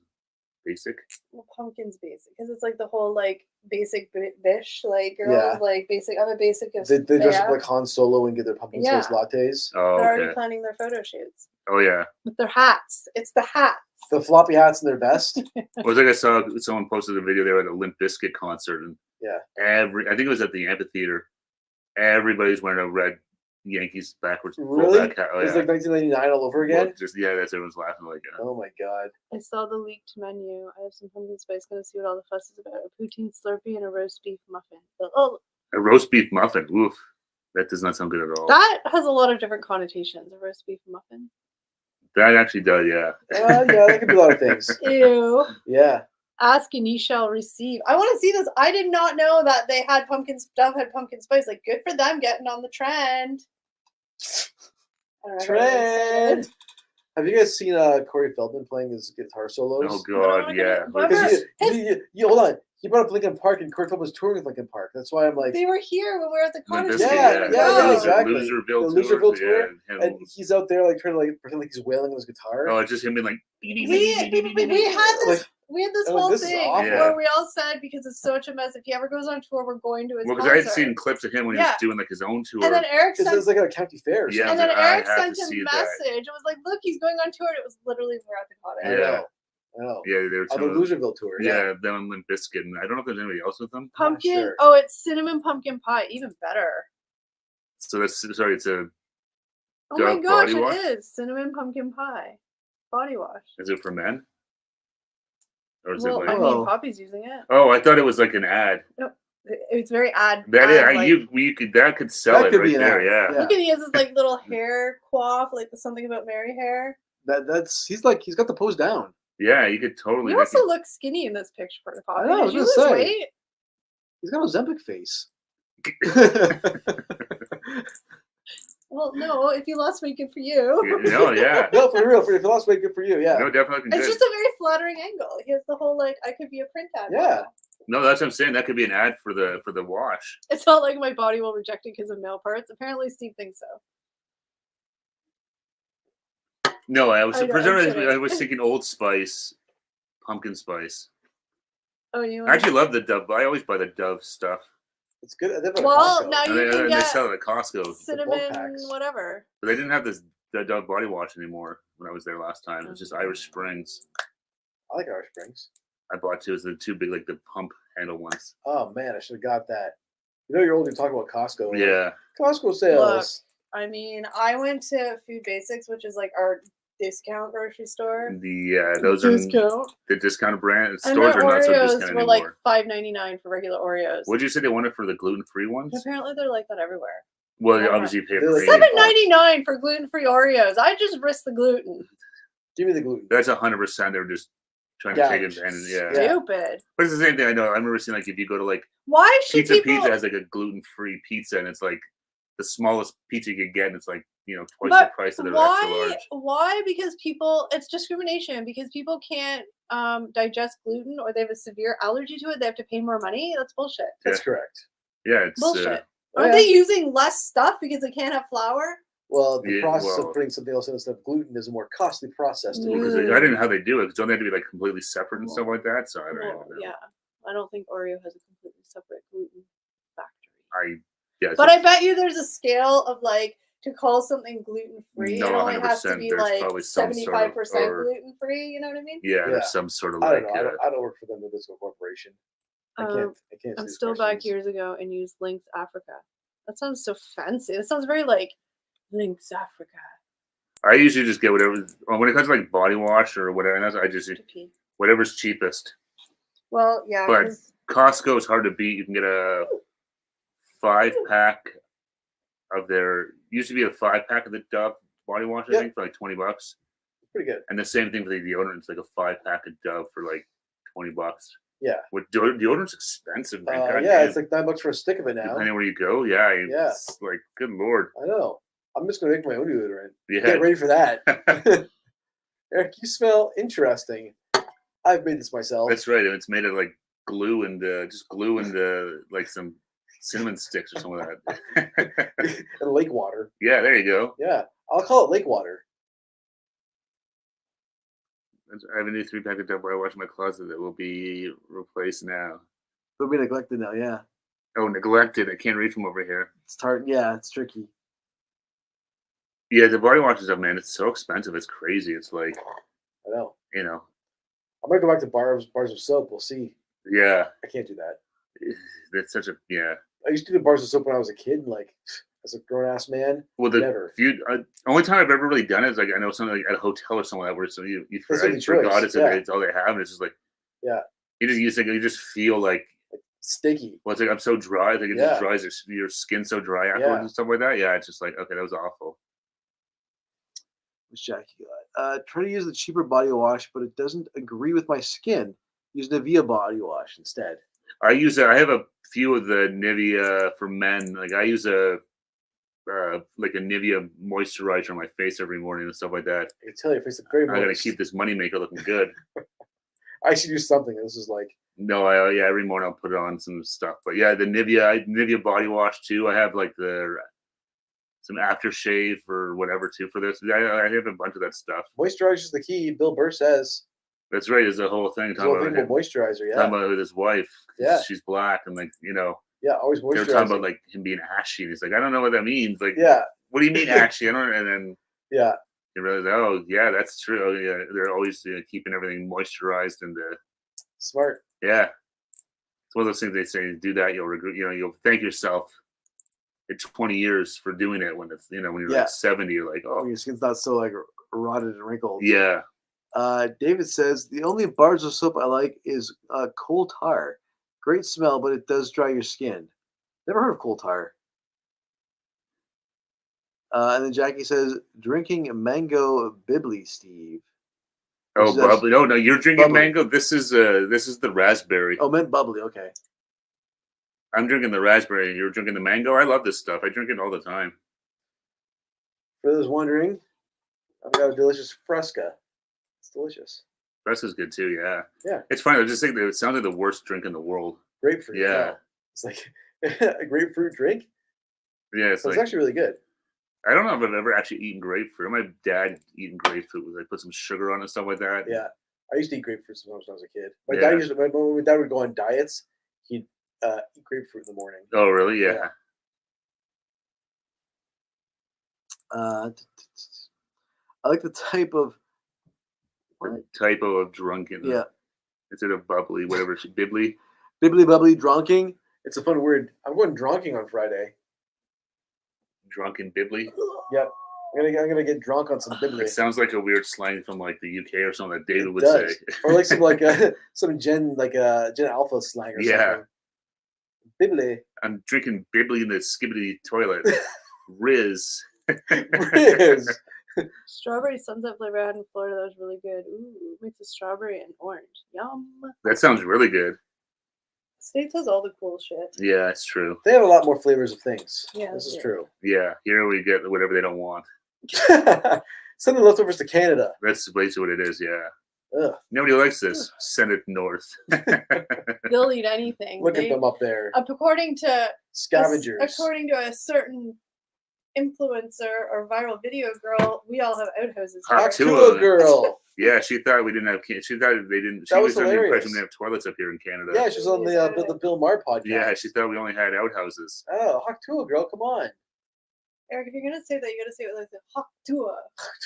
basic? Well, pumpkin's basic because it's like the whole like basic dish. Like girls like basic. I'm a basic. They dress up like Han Solo and get their pumpkin spice lattes. Oh, they're already planning their photo shoots. Oh yeah. With their hats. It's the hats. The floppy hats and their vest. Well, I saw someone posted a video there at a Limp Bizkit concert, and I think it was at the amphitheater. Everybody's wearing a red Yankees backwards fullback hat. Oh, it's like 1999 all over again. Well, that's everyone's laughing like. Oh my god! I saw the leaked menu. I have some pumpkin spice. Gonna see what all the fuss is about. A poutine Slurpee and a roast beef muffin. A roast beef muffin. Oof, that does not sound good at all. That has a lot of different connotations. A roast beef muffin. That actually does, yeah. Yeah, that could be a lot of things. Ew. Yeah. Ask and ye shall receive. I want to see this. I did not know that they had pumpkin stuff, had pumpkin spice. Like, good for them getting on the trend. Trend. Have you guys seen Corey Feldman playing his guitar solos? Oh god, yeah. Hold on. He brought up Linkin Park, and Corey Feldman was touring with Linkin Park. That's why I'm like. They were here when we were at the cottage. Yeah, exactly. Loserville tour. And he's out there like trying to like pretend like he's wailing on his guitar. Oh, it's just him being like. We had this whole thing where we all said, because it's such a mess, if he ever goes on tour, we're going to his concert. Because I had seen clips of him when he was doing like his own tour. And then Eric sent, it was like at a county fair. Yeah, and then Eric sent a message. It was like, look, he's going on tour. And it was literally we're at the cottage. Yeah. Oh. Yeah, they were on the Loserville tour. Yeah, them and Limp Bizkit. And I don't know if there's anybody else with them. Pumpkin. Sure. Oh, it's cinnamon pumpkin pie. Even better. So it's a. Oh my gosh, it is cinnamon pumpkin pie body wash. Is it for men? Or is it like, I mean, Poppy's using it. Oh, I thought it was like an ad. No, it's very ad. That could sell it right there. Yeah. You can use his like little hair coif, like the Something About Mary hair. He's got the pose down. Yeah, you could totally. You also look skinny in this picture, Poppy. I know, Did you lose weight? He's got a Ozempic face. Well, no, if you lost weight, good for you. Yeah. No, for real. If you lost weight, good for you. Yeah. No, definitely. It's just a very flattering angle. He has the whole like, I could be a print ad. Yeah. No, that's what I'm saying. That could be an ad for the wash. It's not like my body will reject it because of male parts. Apparently, Steve thinks so. No, I was thinking Old Spice, pumpkin spice. Oh, you? I actually love the Dove. I always buy the Dove stuff. It's good. Well, now you can get they sell it at Costco. Cinnamon, whatever. But they didn't have the Dove body wash anymore when I was there last time. It was just Irish Springs. I like Irish Springs. I bought two. It was the two big, like the pump handle ones. Oh man, I should have got that. You know, you're old. You're talking about Costco. Yeah. Costco sales. Look, I mean, I went to Food Basics, which is like our discount grocery store. Those are the discount brand stores are not so discounted anymore. Were like $5.99 for regular Oreos. What'd you say they wanted for the gluten-free ones? Apparently, they're like that everywhere. Well, obviously you pay for $7.99 for gluten-free Oreos. I just risk the gluten. Give me the gluten. That's 100%. They're just trying to take advantage. Yeah. Stupid. But it's the same thing. I know. I remember seeing like if you go to like why should Pizza has like a gluten-free pizza, and it's like the smallest pizza you could get, and it's like twice the But price of the extra large. why? Because it's discrimination. Because people can't digest gluten, or they have a severe allergy to it. They have to pay more money. That's bullshit. That's correct. Yeah, it's Bullshit. Oh, Aren't yeah. they using less stuff because they can't have flour? Well, the Yeah, process well- of putting something else in instead of gluten is a more costly process to do. because I didn't know how they do it. 'Cause don't they have to be like completely separate and stuff like that? So I don't even know. Yeah, I don't think Oreo has a completely separate gluten factory. I guess. But I bet you there's a scale of like to call something gluten free. No, it only has to 100%. be There's like probably some sort of- 75% or- gluten free. You know what I mean? Yeah, Yeah. there's some sort of I like. don't know. I don't work for them with this corporation. I can't. I'm see these still back questions. years ago and used Lynx Africa. That sounds so fancy. That sounds very like Lynx Africa. I usually just get whatever when it comes to like body wash or whatever. And I just To pee. whatever's cheapest. Well, yeah, But 'cause- Costco is hard to beat. You can get a 5-pack of their used to be a 5-pack of the Dove body wash, I Yep. think, for like $20. Pretty good. And the same thing for the deodorant. It's like a 5-pack of Dove for like $20. Yeah. What deodorant's expensive, man. Yeah, Goddamn. it's like $9 for a stick of it now. Depending where you go, yeah. Yeah. It's like, good lord. I know. I'm just gonna make my own deodorant. Yeah. Get ready for that. Eric, you smell interesting. I've made this myself. That's right. And it's made of like glue and like some cinnamon sticks or something like that. And lake water. Yeah, there you go. Yeah, I'll call it lake water. I have a new 3-pack of Dove body wash in my closet that will be replaced now. It'll be neglected now. Yeah, Oh, neglected. I can't read from over here. it's hard. Yeah, it's tricky. Yeah, the body wash stuff, man, it's so expensive. It's crazy. It's like, I know. I'm gonna go back to bars of soap. We'll see. yeah, I can't do that. that's such a, yeah. I used to do bars of soap when I was a kid, and like as a grown ass man. Well, the Never. only time I've ever really done it is like I know something like at a hotel or something like that where so you That's I the forgot choice, it's all they have, and it's just like Yeah. you just feel like Sticky. well, it's like I'm so dry, like it Yeah. just dries your skin so dry afterwards Yeah. and stuff like that. Yeah, it's just like okay, that was awful. What's Jackie got? Try to use the cheaper body wash, but it doesn't agree with my skin. Use Nivea body wash instead. I have a few of the Nivea for men. Like I use a like a Nivea moisturizer on my face every morning and stuff like that. I can tell your face is very I gotta moist. keep this moneymaker looking good. I should do something. This is like No, every morning I'll put it on some stuff. But yeah, the Nivea body wash too. I have like some aftershave or whatever too for this. I have a bunch of that stuff. moisturizer is the key. Bill Burr says. That's right. Is the whole thing It's a thing with moisturizer. Yeah. talking about with his wife. 'Cause Yeah. she's black and like Yeah, always they were moisturizing. talking about like him being ashy. And he's like, I don't know what that means. Like, Yeah, what do you mean ashy? I don't. And then yeah. you realize, oh yeah, that's true. Oh, yeah, they're always keeping everything moisturized and Smart. yeah. It's one of those things they say. Do that, you'll regret. You'll thank yourself in 20 years for doing it. When it's when you're Yeah. like 70, you're like, When oh your skin's not so like rotted and wrinkled. yeah. David says the only bars of soap I like is coal tar. Great smell, but it does dry your skin. Never heard of coal tar. And then Jackie says drinking mango bibly, Steve. Oh, Which is bubbly. No, you're drinking bubbly. mango. This is the raspberry. Oh, meant bubbly. Okay. I'm drinking the raspberry. You're drinking the mango. I love this stuff. I drink it all the time. For those wondering, I've got a delicious Fresca. It's delicious. Press is good too. Yeah. Yeah. It's funny. I just think that it sounds like the worst drink in the world. Grapefruit. Yeah. It's like a grapefruit drink. Yeah. It's But like it's actually really good. I don't know if I've ever actually eaten grapefruit. My dad eating grapefruit was like put some sugar on it and stuff like that. Yeah. I used to eat grapefruit sometimes when I was a kid. My Yeah. dad used to, when my dad would go on diets, he'd eat grapefruit in the morning. Oh, really? Yeah. Yeah. I like the type of The typo of drunken. yeah, Instead of bubbly, whatever. Bibbly. bibbly bubbly dronking. It's a fun word. I'm going dronking on Friday. Drunken bibbly. Yep. I'm gonna get drunk on some bibbly. It sounds like a weird slang from like the UK or something that David It would does. say. Or like some Gen Alpha slang or Yeah. something. Bibbly. I'm drinking bibbly in the skibbity toilet. Riz. Riz. Strawberry sunset flavor I had in Florida that was really good. Ooh, mix of strawberry and orange. Yum. That sounds really good. States has all the cool shit. Yeah, it's true. They have a lot more flavors of things. Yeah, this is yeah. true. Yeah, here we get whatever they don't want. Send the leftovers to Canada. That's basically what it is. Yeah. Ugh. Nobody likes this. Send it north. They'll eat anything. Look at them up there. According to Scavengers. according to a certain influencer or viral video girl, we all have outhouses. Hot here. too. Hakua girl. Yeah, she thought we didn't have. She thought they didn't. She That was was under the hilarious. impression we didn't have toilets up here in Canada. Yeah, she's on the Bill Maher podcast. Yeah, she thought we only had outhouses. Oh, Hakua girl, come on. Eric, if you're gonna say that, you gotta say it like the hot tua.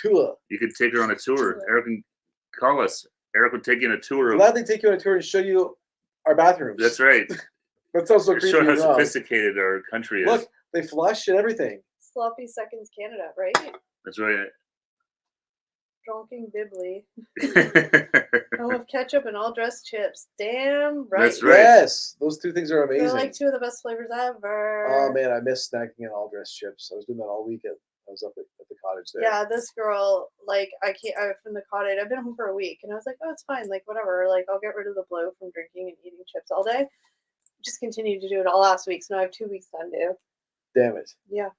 Hakua. You could take her on a tour. Eric can call us. Eric would take you on a tour. Gladly take you on a tour and show you our bathrooms. That's right. That sounds so creepy. Show how and wrong. sophisticated our country is. Look, they flush and everything. Sloppy seconds Canada, right? That's right. Dronking Bibley. Home of ketchup and all dressed chips. Damn right. That's right. Yes, those two things are They're amazing. like two of the best flavors ever. Oh man, I miss snacking on all dressed chips. I was doing that all weekend. I was up at the cottage there. Yeah, this girl, like, I from the cottage. I've been home for a week, and I was like, oh, it's fine, like, whatever. Like, I'll get rid of the blow from drinking and eating chips all day. Just continued to do it all last week, so now I have 2 weeks to undo. Damn it. Yeah.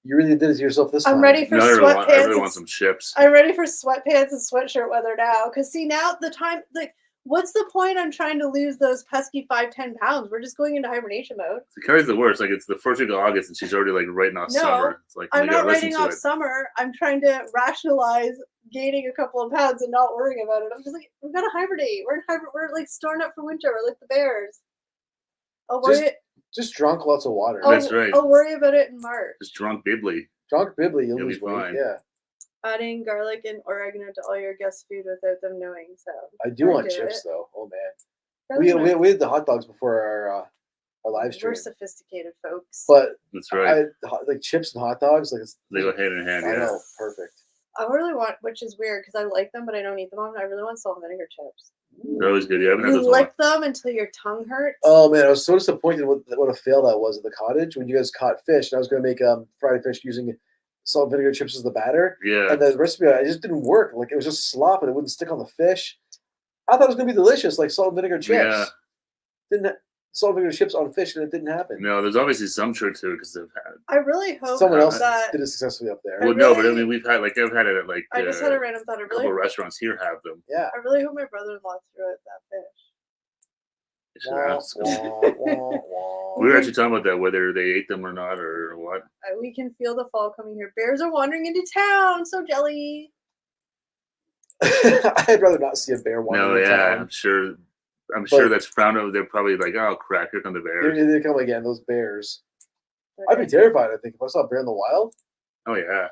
You really did it to yourself this time. I'm ready for No, I sweatpants. really want some chips. I'm ready for sweatpants and sweatshirt weather now. Because, see, now the time, like, what's the point I'm trying to lose those pesky 5-10 pounds? We're just going into hibernation mode. Carrie's the worst. Like, it's the first week of August, and she's already, like, writing off No, summer. It's like, I'm we gotta not listen writing to off it. summer. I'm trying to rationalize gaining a couple of pounds and not worrying about it. I'm just like, we've got to hibernate. We're like storing up for winter. We're like the bears. I'll worry. Just drunk lots of water. That's right. I'll worry about it in March. Just drunk Bibley. Drunk Bibley, you'll You'll be lose weight. fine. Yeah. Adding garlic and oregano to all your guest food without them knowing. So I do want do chips it. though. Oh man. Really We had the hot dogs before our live stream. We're sophisticated folks. But That's right. like chips and hot dogs, like it's, They go hand in hand. I Yeah. know, perfect. I really want, which is weird because I like them, but I don't eat them often. I really want salt and vinegar chips. They're always good. Yeah, I haven't had You those in a while. lick them until your tongue hurts. Oh man, I was so disappointed with what a fail that was at the cottage when you guys caught fish. And I was going to make fried fish using salt and vinegar chips as the batter, Yeah. and the recipe it just didn't work. Like it was just slop and it wouldn't stick on the fish. I thought it was going to be delicious, like salt and vinegar chips. Yeah. Didn't salt and vinegar chips on fish, and it didn't happen. No, there's obviously some truth to it because they've had. I really hope Someone else that. did it successfully up there. Well, no, but I really- mean, we've had I've had it at like I just had a random thought. a couple of restaurants here have them. Yeah. I really hope my brother-in-law threw out that fish. You should ask. Wah, wah, wah. We were actually talking about that, whether they ate them or not, or what. We can feel the fall coming here. Bears are wandering into town. So jelly. I'd rather not see a bear wandering No, into yeah, town. I'm sure But- that's frowned over. They're probably like, oh crap, here come the bears. Here they come again, those bears. They're I'd be dangerous. terrified, I think, if I saw a bear in the wild. Oh yeah,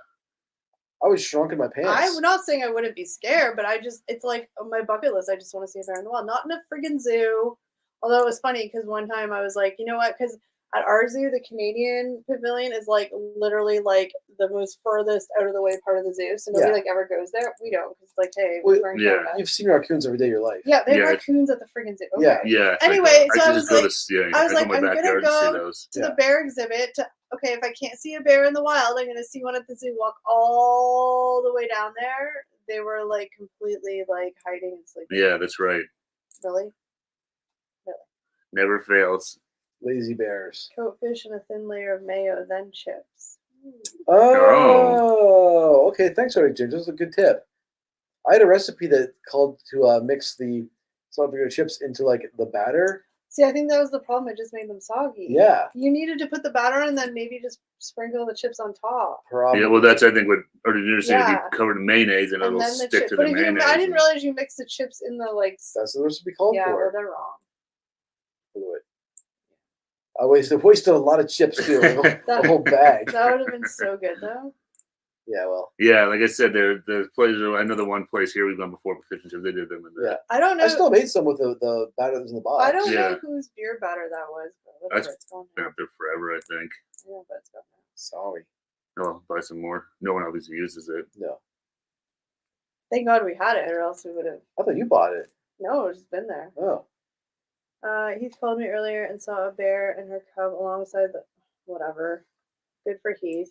I was shrunk in my pants. I'm not saying I wouldn't be scared, but it's like on my bucket list. I just want to see a bear in the wild, not in a friggin' zoo. Although it was funny because one time I was like, you know what? Because at our zoo, the Canadian pavilion is like literally like the most furthest out of the way part of the zoo, so nobody Yeah. like ever goes there. We don't. It's like, hey, Well, we're in yeah. Canada. You've seen raccoons every day of your life. Yeah, they have Yeah. raccoons at the friggin' zoo. Okay. Yeah. yeah. it's Anyway, like, so I could was just go like- to, yeah, I was go like, in my I'm gonna backyard and see go those. to Yeah. the bear exhibit. Okay, if I can't see a bear in the wild, I'm gonna see one at the zoo. Walk all the way down there. They were like completely like hiding and sleeping. Yeah, that's right. Really? Never fails. Lazy bears. Coat fish and a thin layer of mayo, then chips. Oh, okay. Thanks, Eric James. This is a good tip. I had a recipe that called to mix the salt and vinegar chips into like the batter. See, I think that was the problem. It just made them soggy. Yeah, You needed to put the batter on and then maybe just sprinkle the chips on top. probably. Yeah, well, that's I think what or did you understand? Yeah. If you covered in mayonnaise and, And it'll then the stick chips. to But the if you, mayonnaise. I didn't realize you mixed the chips in the like. That's the recipe called Yeah, well, for. they're wrong. Blew it. I wasted a lot of chips too. Like a whole bag. That would have been so good though. Yeah, well, Yeah, like I said, the place. I know the one place here we've gone before for fish and chips. They did them in the. yeah. I don't know. I still made some with the batter that was in the box. I don't Yeah. know whose beer batter that was, but whatever, That's it's gone Been now. up there forever, I think. Yeah, but it's gone now. Sorry. Oh, buy some more. No one obviously uses it. No. Thank God we had it, or else we would have. I thought you bought it. No, it's just been there. Oh. Heath called me earlier and saw a bear and her cub alongside the. Whatever. Good for Heath.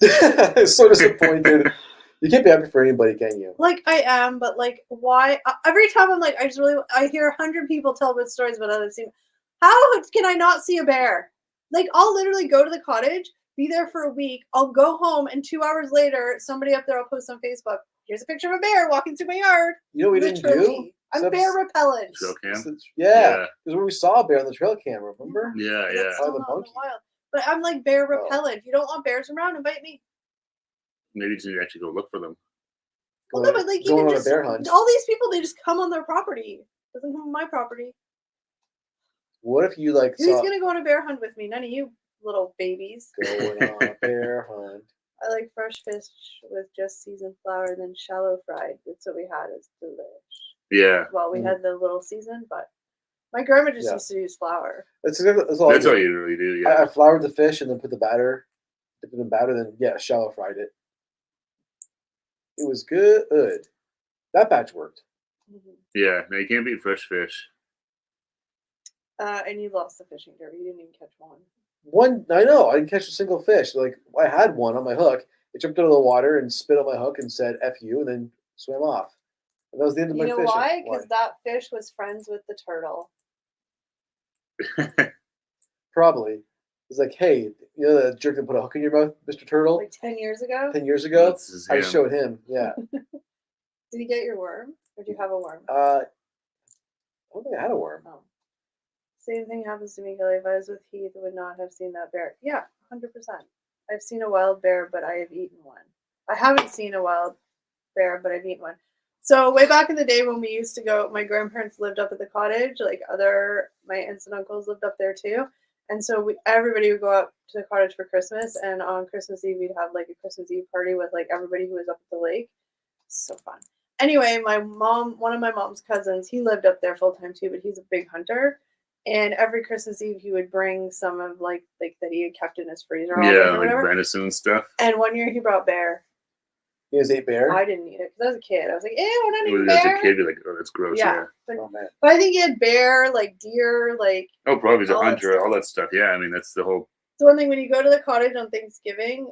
So disappointed. You can't be happy for anybody, can you? Like I am, but like why? Every time I'm like, I hear 100 people tell good stories about other things. How can I not see a bear? Like, I'll literally go to the cottage, be there for a week. I'll go home, and 2 hours later, somebody up there will post on Facebook, here's a picture of a bear walking through my yard. You know what we didn't do? Literally. I'm Except- bear repellent. Trail cam. Yeah, because when we saw a bear on the trail cam, remember? Yeah, And yeah. it's still the not in the monkey. wild. But I'm like bear Oh. repellent. You don't want bears around, invite me. Maybe you should actually go look for them. Well, no, but like Going even on a just bear hunt. all these people, they just come on their property. Doesn't come on my property. What if you like Who's saw gonna go on a bear hunt with me? None of you little babies. going on a bear hunt? I like fresh fish with just seasoned flour, then shallow fried. That's what we had. It's delish. Yeah. Well, we Mm. had the little seasoned, but my grandma just Yeah. used to use flour. That's all. That's I all did. you really do. I Yeah. floured the fish and then put the batter, dipped it in batter, then shallow fried it. It was good. That batch worked. Mhm. Yeah. No, you can't beat fresh fish. And you lost the fishing derby. You didn't even catch one. One, I know, I didn't catch a single fish. Like I had one on my hook. It jumped out of the water and spit on my hook and said "F you" and then swam off. And that was the end of You my know fishing. why? Because that fish was friends with the turtle. Probably. It's like, hey, you know that jerk that put a hook in your mouth, Mr. Turtle, Like 10 years ago. 10 years ago? This is I him. just showed him. Yeah. Did you get your worm? Or do you have a worm? I don't think I had a worm. Oh. Same thing happens to me, Kelly. If I was with Heath, I would not have seen that bear. Yeah, 100%. I've seen a wild bear, but I have eaten one. I haven't seen a wild bear, but I've eaten one. So way back in the day when we used to go, my grandparents lived up at the cottage. Like my aunts and uncles lived up there too. And so everybody would go up to the cottage for Christmas. And on Christmas Eve, we'd have like a Christmas Eve party with like everybody who was up at the lake. So fun. Anyway, one of my mom's cousins, he lived up there full time too, but he's a big hunter. And every Christmas Eve, he would bring some of like that he had kept in his freezer. Yeah, or like whatever. venison and stuff. And one year he brought bear. He was ate bear. I didn't eat it because I was a kid. I was like, ew, not eating As bear. a kid, you're like, oh, that's gross. Yeah. Yeah. Oh man. But I think he had bear, like deer, like Oh, probably he's a all that hunter, stuff. all that stuff. Yeah, I mean, that's the whole. it's one thing when you go to the cottage on Thanksgiving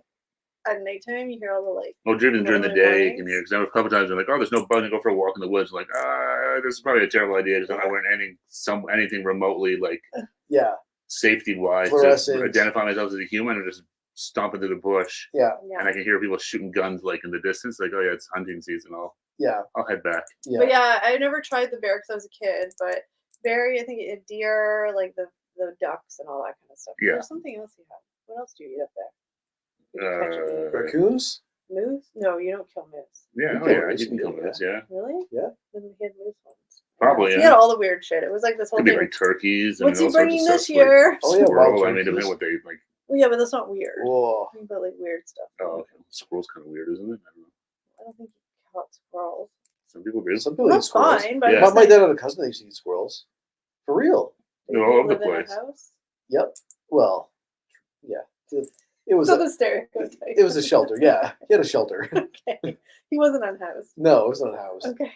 at nighttime, you hear all the like. Well, even during the early day, you can mornings. hear. Because a couple times, I'm like, oh, there's no bugs. I go for a walk in the woods. Like, this is probably a terrible idea because I'm not wearing anything remotely like Yeah. safety wise to Fluorescent. identify myself as a human or just stomping through the bush. Yeah. Yeah. And I can hear people shooting guns like in the distance. Like, oh yeah, it's hunting season. Yeah. I'll head back. Yeah. But yeah, I never tried the bear because I was a kid. But bear, I think it deer, like the ducks and all that kind of stuff. Yeah. There's something else you have. What else do you eat up there? You can catch a Raccoons? moose? No, you don't kill moose. Yeah, You oh can yeah, raise you can them, kill this. Yeah, Really? Yeah. Then he had moose ones. Probably, He yeah. had all the weird shit. It was like this whole could be thing. like turkeys. What's and he all sorts of bringing stuff, this year? Like Oh, yeah, squirrel. wild I mean, turkeys. depending what they like. Well, yeah, but that's not weird. Whoa. Think about like weird stuff. Oh, okay. Squirrel's kind of weird, isn't it? I don't know. I don't think you caught squirrels. Some people do. Some Well, people eat that's squirrels. fine, but Yeah. I'm My just saying, dad had a cousin that used to eat squirrels. For real. They're you all over the live in a place. house? Yep. Well, yeah. It was So the stereotype. it was a shelter. Yeah. He had a shelter. Okay. He wasn't unhoused. No, it was not a house. Okay.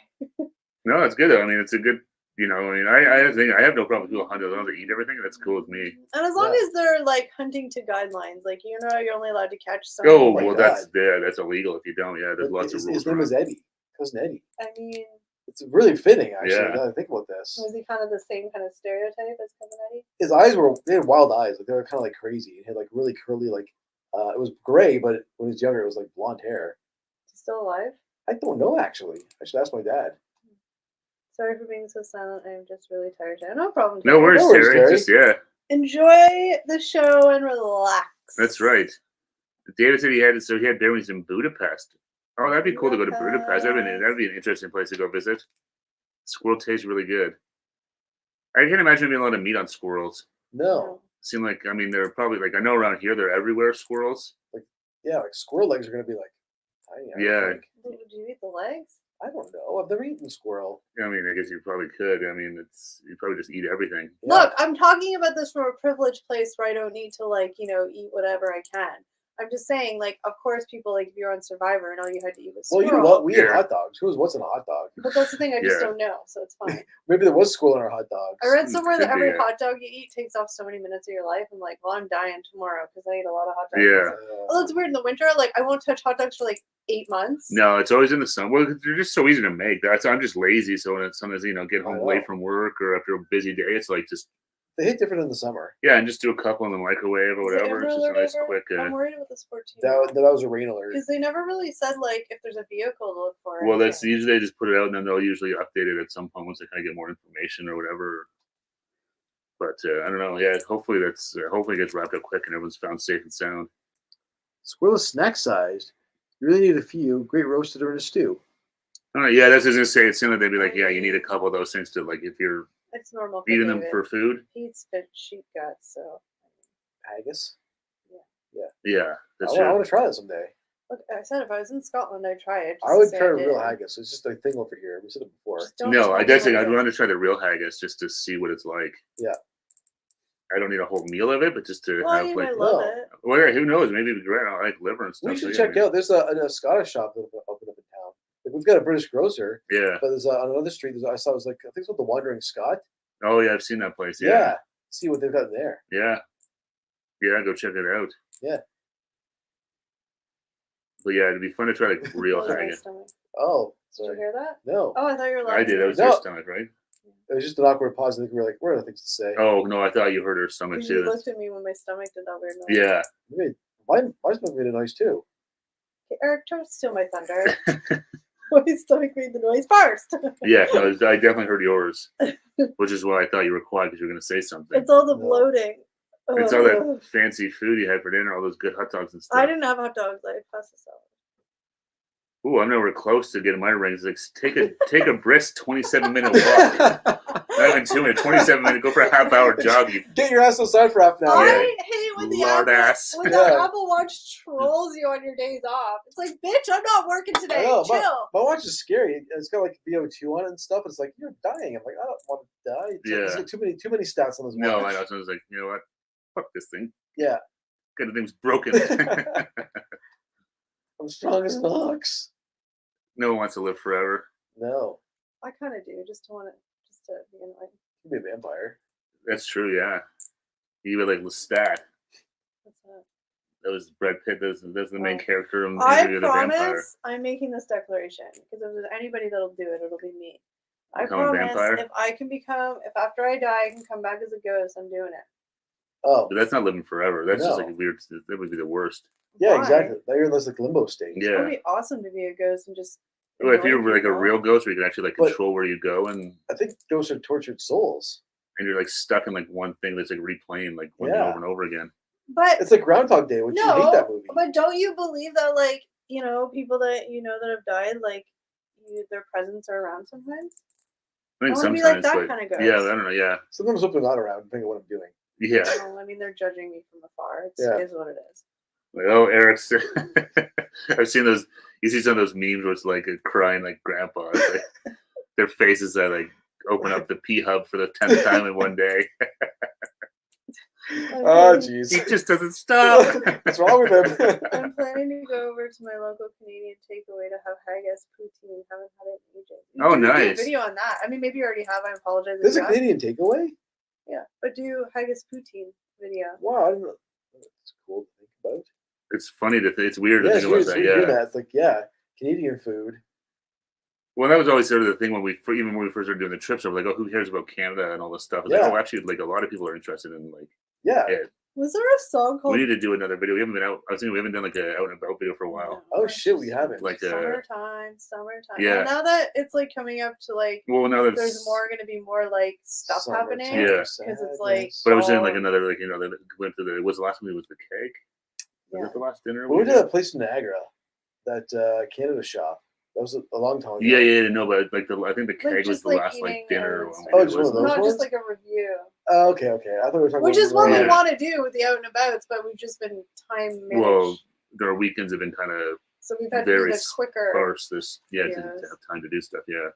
No, it's good though. I mean, it's a good. I mean, I have no problem with people hunting as long as they eat everything. That's cool with me. And as long Yeah. as they're like hunting to guidelines, like you're only allowed to catch some. Oh, my well, God. that's illegal if you don't. Yeah, there's lots of His rules. name around. was Eddie. Cousin Eddie. I mean, It's really fitting, actually. Yeah. Now that I think about this. was he kind of the same kind of stereotype as Cousin Eddie? His eyes they had wild eyes. Like they were kind of like crazy. He had like really curly, like it was gray, but when he was younger, it was like blonde hair. Is he still alive? I don't know actually. I should ask my dad. Sorry for being so silent. I'm just really tired. No problem. No worries, No worries, Terry. Terry. Just yeah, Enjoy the show and relax. that's right. David said he had bear when he's in Budapest. Oh, that'd be cool to go to Budapest. That'd be an interesting place to go visit. Squirrel tastes really good. I can't imagine being allowed to meat on squirrels. No. Seem like they're probably like I know around here they're everywhere. Squirrels. Yeah, like squirrel legs are gonna be like tiny. I would Yeah. think. Would you eat the legs? I don't know. I've never eaten squirrel. I mean, I guess you probably could. I mean, you probably just eat everything. Yeah. Look, I'm talking about this from a privileged place where I don't need to eat whatever I can. I'm just saying, like, of course, people like if you're on Survivor and all you had to eat was Well, squirrel. you know what? We ate Yeah. hot dogs. Who knows what's in a hot dog? But that's the thing, I just Yeah. don't know, so it's fine. Maybe there was squirrel in our hot dogs. I read somewhere that Could be, every yeah. hot dog you eat takes off so many minutes of your life. I'm like, well, I'm dying tomorrow because I eat a lot of hot dogs. Yeah. Although it's weird in the winter, like I won't touch hot dogs for like 8 months. No, it's always in the sun. Well, they're just so easy to make. I'm just lazy, so when it's sometimes get home I know. late from work or after a busy day, it's like just They hit different in the summer. Yeah, and just do a couple in the microwave or Is the whatever. Amber It's just a Alert nice over? quick. I'm worried about this 14. That was a rain alert. Because they never really said like if there's a vehicle to look for. or Well, that's anything. usually they just put it out and then they'll usually update it at some point once they kind of get more information or whatever. But I don't know. Yeah, hopefully hopefully it gets wrapped up quick and everyone's found safe and sound. Squirrel is snack sized. You really need a few. Great roasted or in a stew. Yeah, that's what I was gonna say. It seemed like they'd be like, yeah, you need a couple of those things to like if you're It's normal. feeding them David. for food. He eats fit sheep guts, so. Haggis. Yeah, that's I true. want to try that someday. Look, I said if I was in Scotland, I'd try it. I would to say try a did. real haggis. It's just a thing over here. We said it before. Just don't No, tell I me definitely what I'd it want to is. try the real haggis just to see what it's like. Yeah. I don't need a whole meal of it, but just to Well, have you like, might love no. it. well, who knows? Maybe it'd be great. I like liver and stuff. We should so, check out. There's a Scottish shop that opened up in town. Like, we've got a British grocer, Yeah. but there's on another street. I saw it was like I think it's called the Wandering Scot. Oh yeah, I've seen that place. Yeah. Yeah. See what they've got there. Yeah. Yeah. Go check it out. Yeah. But yeah, it'd be fun to try like real That was my haggis. stomach. Oh, Did you sorry. hear that? No, Oh, I thought you were I laughing. did. That was No. your stomach, right? it was just an awkward pause. I think we were like, what are things to say? Oh no, I thought you heard her stomach Because you too. looked at me when my stomach did that weird noise. Yeah. Maybe, my stomach made a noise too. Okay, Eric, don't steal my thunder. My stomach made the noise first. Yeah. No, I definitely heard yours, which is why I thought you were quiet because you were going to say something. It's all the No. bloating. It's all Ugh. that fancy food you had for dinner, all those good hot dogs and stuff. I didn't have hot dogs. I had pasta salad. Ooh, I'm nowhere close to getting my rings. Like, take a brisk 27-minute walk. Not even 2 minutes, 27 minutes. Go for a half-hour jog. You Get your ass outside for half an hour. Yeah. I hate when the lard Apple, ass. when Yeah. the Apple Watch trolls you on your days off. It's like, bitch, I'm not working today. I know, Chill. My watch is scary. It's got like VO2 on it and stuff. It's like you're dying. I'm like, I don't want to die. It's Yeah. like too many stats on this watch. No, I know. So I was like, you know what? Fuck this thing. Yeah. Good, the thing's broken. I'm strong as an ox. No one wants to live forever. No. I kind of do. Just to be annoying. You be a vampire. That's true, yeah. You were like Lestat. That's not. That was Brad Pitt. That's the main Oh. character in I Interview with the Vampire. promise I'm making this declaration because if there's anybody that'll do it, it'll be me. I Become a promise vampire? if after I die I can come back as a ghost, I'm doing it. Oh. But that's not living forever. That's just No. like a weird. That would be the worst. Yeah, Why? exactly. Now you're in this like limbo state. It Yeah. would be awesome to be a ghost and just. Well, if annoy you're like a people. real ghost where you can actually like But- control where you go and I think ghosts are tortured souls. you're like stuck in like one thing that's like replaying like one thing Yeah. over and over again. But It's like Groundhog Day, which you hate that movie. but don't you believe that like people that that have died like their presence are around sometimes? I think I wanna be sometimes, like that but kind of ghost. yeah, I don't know. Yeah, Sometimes hope they're not around, depending on what I'm doing. yeah. Well, I mean, they're judging me from afar. It Yeah. is what it is. Like, oh, Eric's. I've seen those. You see some of those memes where it's like a crying like grandpa. It's like, their faces that like open up the P Hub for the 10th time in one day. Oh, I'm jeez. He just doesn't stop. What's wrong with him? I'm planning to go over to my local Canadian takeaway to have haggis poutine. Haven't had it in ages. Oh, Do a nice. video on that. I mean, maybe you already have. I apologize. if There's a you have. Canadian takeaway? Yeah, but do haggis poutine video. Wow, I didn't know. That's cool to think about. It's funny to it's weird to Yeah, think it's weird, about it's that. weird to hear Yeah. that. It's like, yeah, Canadian food. Well, that was always sort of the thing when even when we first started doing the trips. I was like, oh, who cares about Canada and all this stuff? It's Yeah. like, oh, actually, like a lot of people are interested in like. Yeah. Yeah. Was there a song called? We need to do another video. We haven't been out. I was thinking we haven't done like a out and about video for a while. Oh, shit, we haven't. Like summertime. Yeah. Well, now that it's like coming up to like, well, now that's. there's going to be more like stuff Summertime happening. Yeah. Because it's like. But I was saying like fall. another like that went to the was the last movie was the cake. Was Yeah. it the last dinner? We went to that place in Niagara, that Canada shop. That was a long time ago. Yeah, no, but like I think the keg was just, the like, last like eating dinner. and one stuff. we Oh, did, it's one of wasn't it? those Not ones? just like a review. Oh, okay. I thought we were talking Which about is what we Yeah. want to do with the out and abouts, but we've just been time managed. Well, their weekends have been kind of so we've had to do very this quicker. sparse. This to Yes. have time to do stuff. Yeah,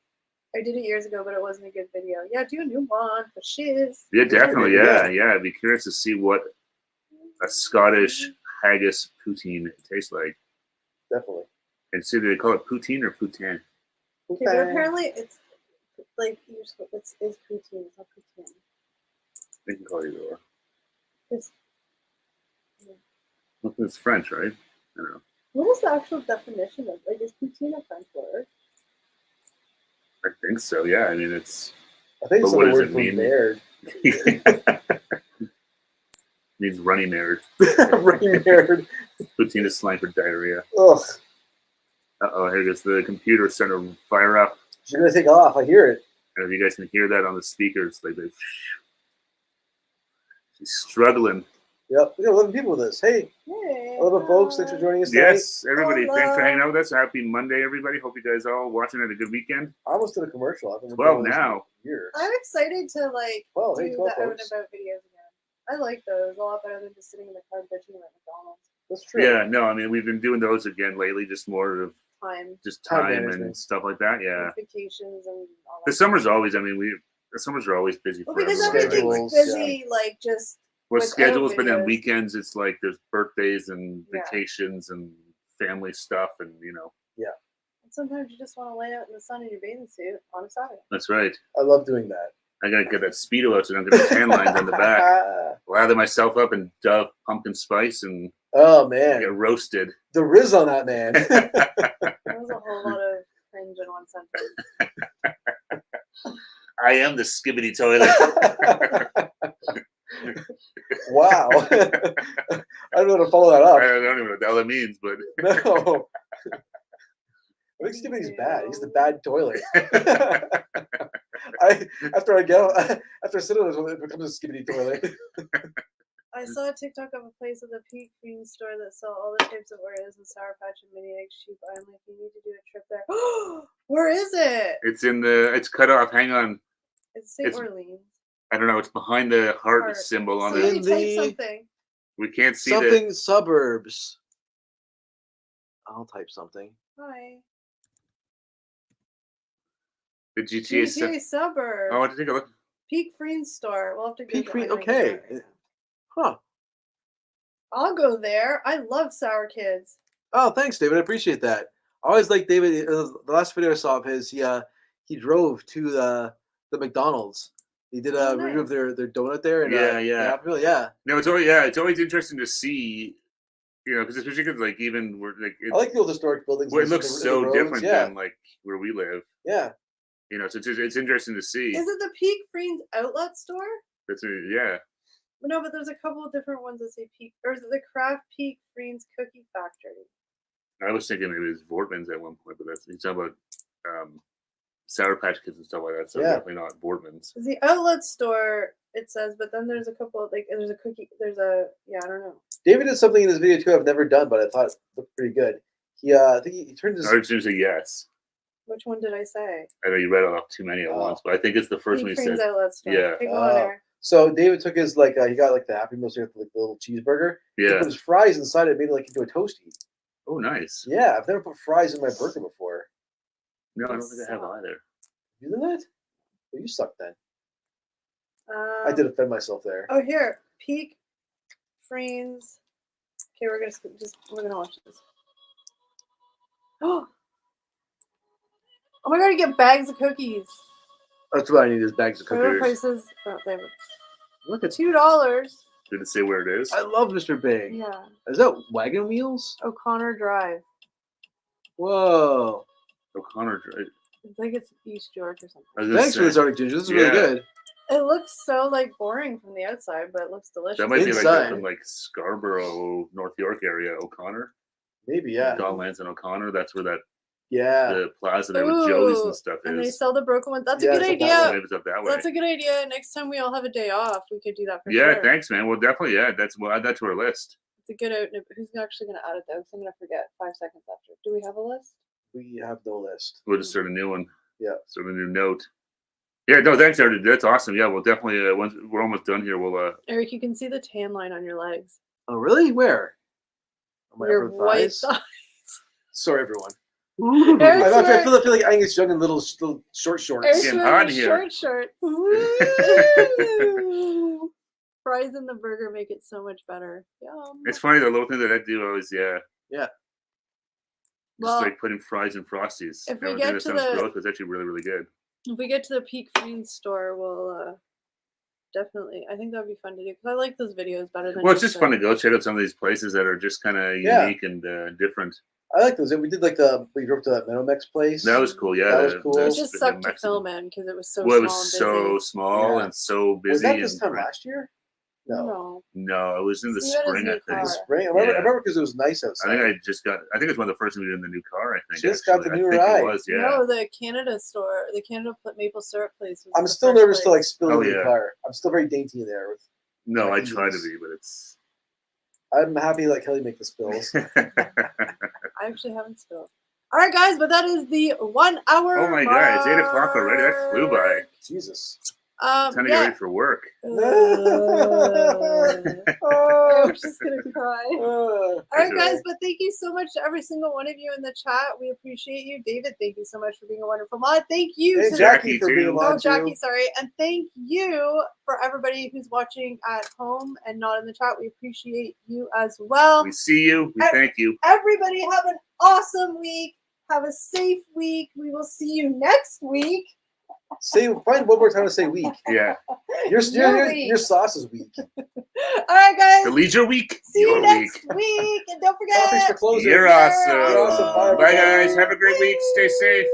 I did it years ago, but it wasn't a good video. Yeah, do a new one for shiz. yeah, definitely. Yeah. Yeah. I'd be curious to see what a Scottish haggis poutine tastes like. Definitely. And see, do they call it poutine or poutine? Okay, but apparently it's like it's poutine. It's not poutine. They can call it either or. It's, Well, it's French, right? I don't know. what is the actual definition of like is poutine a French word? I think so. Yeah, I mean it's. I think But it's what the does word it for mean? baird. Needs runny nerd. Running nerd. Poutine is slang for diarrhea. Ugh. Uh-oh, here goes the computer starting to fire up. She's gonna take off. I hear it. I don't know if you guys can hear that on the speakers. Like she's struggling. Yep. We got 11 people with us. Hey, Hey, 11 folks. Thanks for joining us tonight. Yes, everybody. Hola. Thanks for hanging out with us. Happy Monday, everybody. Hope you guys all watching. Had a good weekend. I almost did a commercial. I've been 12 doing this now. for years. I'm excited to like Well, do hey, the 12 out and folks. about videos again. I like those a lot better than just sitting in the car bitching at McDonald's. That's true. Yeah, no, I mean we've been doing those again lately, just more of Time, just Time time and management. stuff like that. Yeah, vacations, and all that. the summers always. I mean, the summers are always busy Well, for because everyone. everything's Schedules, busy, like just Well, without schedules, but then videos. weekends it's like there's birthdays and Yeah. vacations and family stuff, and and sometimes you just want to lay out in the sun in your bathing suit on a Saturday. that's right. I love doing that. I gotta get that Speedo out so I don't get the tan lines on the back. Lather myself up in Dove pumpkin spice and Oh, man. get roasted. The Riz on that, man. That was a whole lot of cringe in one sentence. I am the skibbity toilet. Wow. I don't know how to follow that I up. don't even know what the hell that means, but No. I think Skibbity's bad. He's the bad toilet. After I sit on this one, it becomes a Skibbity toilet. I saw a TikTok of a place at the Peak Green store that sell all the types of Oreos and Sour Patch and mini eggs cheap. I'm like, you need to do a trip there. Where is it? it's cut off. Hang on. It's St. It's- Orleans. I don't know. It's behind the heart Heart. symbol on Somebody it. type something. We can't see Something suburbs. I'll type something. Hi. the GTA. GTA suburb. Oh, I want to take a look. Peak Green store. We'll have to go. Peak Green. Okay. Huh. I'll go there. I love sour kids. Oh, thanks, David. I appreciate that. I always like David. The last video I saw of his, he drove to the McDonald's. He did a Oh, review of nice. their donut there. And, Yeah. yeah. No, it's always interesting to see, because especially because like even we're like I like the old historic buildings. well, it and looks the so roads. different Yeah. than like where we live. Yeah. So it's interesting to see. Is it the Peak Greens outlet store? Yeah. No, but there's a couple of different ones that say Peak. Or is it the Kraft Peak Greens Cookie Factory? I was thinking maybe it was Voortman's at one point, but he's talking about Sour Patch Kids and stuff like that. So Yeah. definitely not Voortman's. The outlet store, it says, but then there's a couple of, like, there's a cookie, I don't know. David did something in this video too I've never done, but I thought it looked pretty good. I think he turned his. I would say yes. Which one did I say? I know you read off too many at Oh. once, but I think it's the first one Peak you Greens said. outlet store. Yeah. Okay, go on there. So David took his he got like the Happy Meal, so you have like the little cheeseburger. He Yeah. put his fries inside it, made it like into a toasty. Oh, nice. Yeah, I've never put fries in my burger before. No, I don't think I have Suck. either. You did that? Well, you suck then. I did offend myself there. Oh, here. Peak Greens. Okay, we're gonna watch this. Oh my god, you get bags of cookies. That's what I need is bags of Total cookies. prices. Oh, they were Look at $2. Did it say where it is? I love Mr. Big. Yeah. Is that wagon wheels? O'Connor Drive. Whoa. O'Connor. I think it's East York or something. I was gonna Thanks for say, this Arctic Ginger. This is really Yeah. good. It looks so like boring from the outside, but it looks delicious. that might be like Inside. from like Scarborough, North York area, O'Connor. Maybe, yeah. Don Lance and O'Connor. That's where that Yeah. the plaza there with Joey's and stuff And they is. sell the broken ones. That's Yeah, a good it's up that idea. Maybe it's up that way. That's a good idea. Next time we all have a day off, we could do that for Yeah, sure. thanks, man. Well, definitely, yeah. We'll add that to our list. It's a good out. Who's actually going to add it though? Because I'm going to forget 5 seconds after. Do we have a list? We have no list. We'll just start a new one. Yeah. Start a new note. Yeah, no, thanks, Eric. That's awesome. Yeah, we'll definitely, once we're almost done here, we'll, Eric, you can see the tan line on your legs. Oh, really? Where? On my Your upper white thighs? thigh. Sorry, everyone. Eric's I wearing- feel like Angus Young in little short shorts. Eric's getting wearing hot here. short shorts. Woo! Fries in the burger make it so much better. Yum. it's funny, the little thing that I do always, yeah. Yeah. Well, Just like putting fries and Frosties. if we I don't get think to that sounds the- gross, but it's actually really, really good. if we get to the Peak Greens store, we'll definitely. I think that would be fun to do because I like those videos better than. Well, it's just fun to go check out some of these places that are just kind of Yeah. unique and different. I like those. We did like we drove to that Menomex place. That was cool. Yeah, That was cool. It That's just the sucked to Mexican- film in because it was so Well, it small was and so busy. small Yeah. and so busy. Was that this and time crowded. last year? No. No, it was in the Steve had his spring. new I think. In the car. spring. I Yeah. remember because it was nice I outside. think I just got. I think it's one of the first we did in the new car. I think. Just got the actually. new I think ride. It was, yeah. No, the Canada store, the Canada maple syrup place. Was I'm the still first nervous to like place. spill Oh, in the yeah. car. I'm still very dainty in there. No, Like I try to Indians. be, but it's. I'm happy to let Kelly make the spills. I actually haven't spilled. All right, guys, but that is the 1 hour. Oh my god, it's 8 o'clock already. That flew by. Jesus. Time to get ready for work. I'm just gonna cry. All right, All guys, but thank you so much to every single one of you in the chat. We appreciate you. David, thank you so much for being a wonderful mod. Thank you And to Jackie for too. being a mod Oh, Jackie, too. sorry. And thank you for everybody who's watching at home and not in the chat. We appreciate you as well. We see you. We thank you. Everybody have an awesome week. Have a safe week. We will see you next week. Find one more time to say week. Yeah. Your sauce is weak. All right, guys. The leisure week. See you Your next week. week. And don't Coffees for forget. closing. You're awesome. You're awesome. Bye, Bye, guys. Have a great week. Stay safe.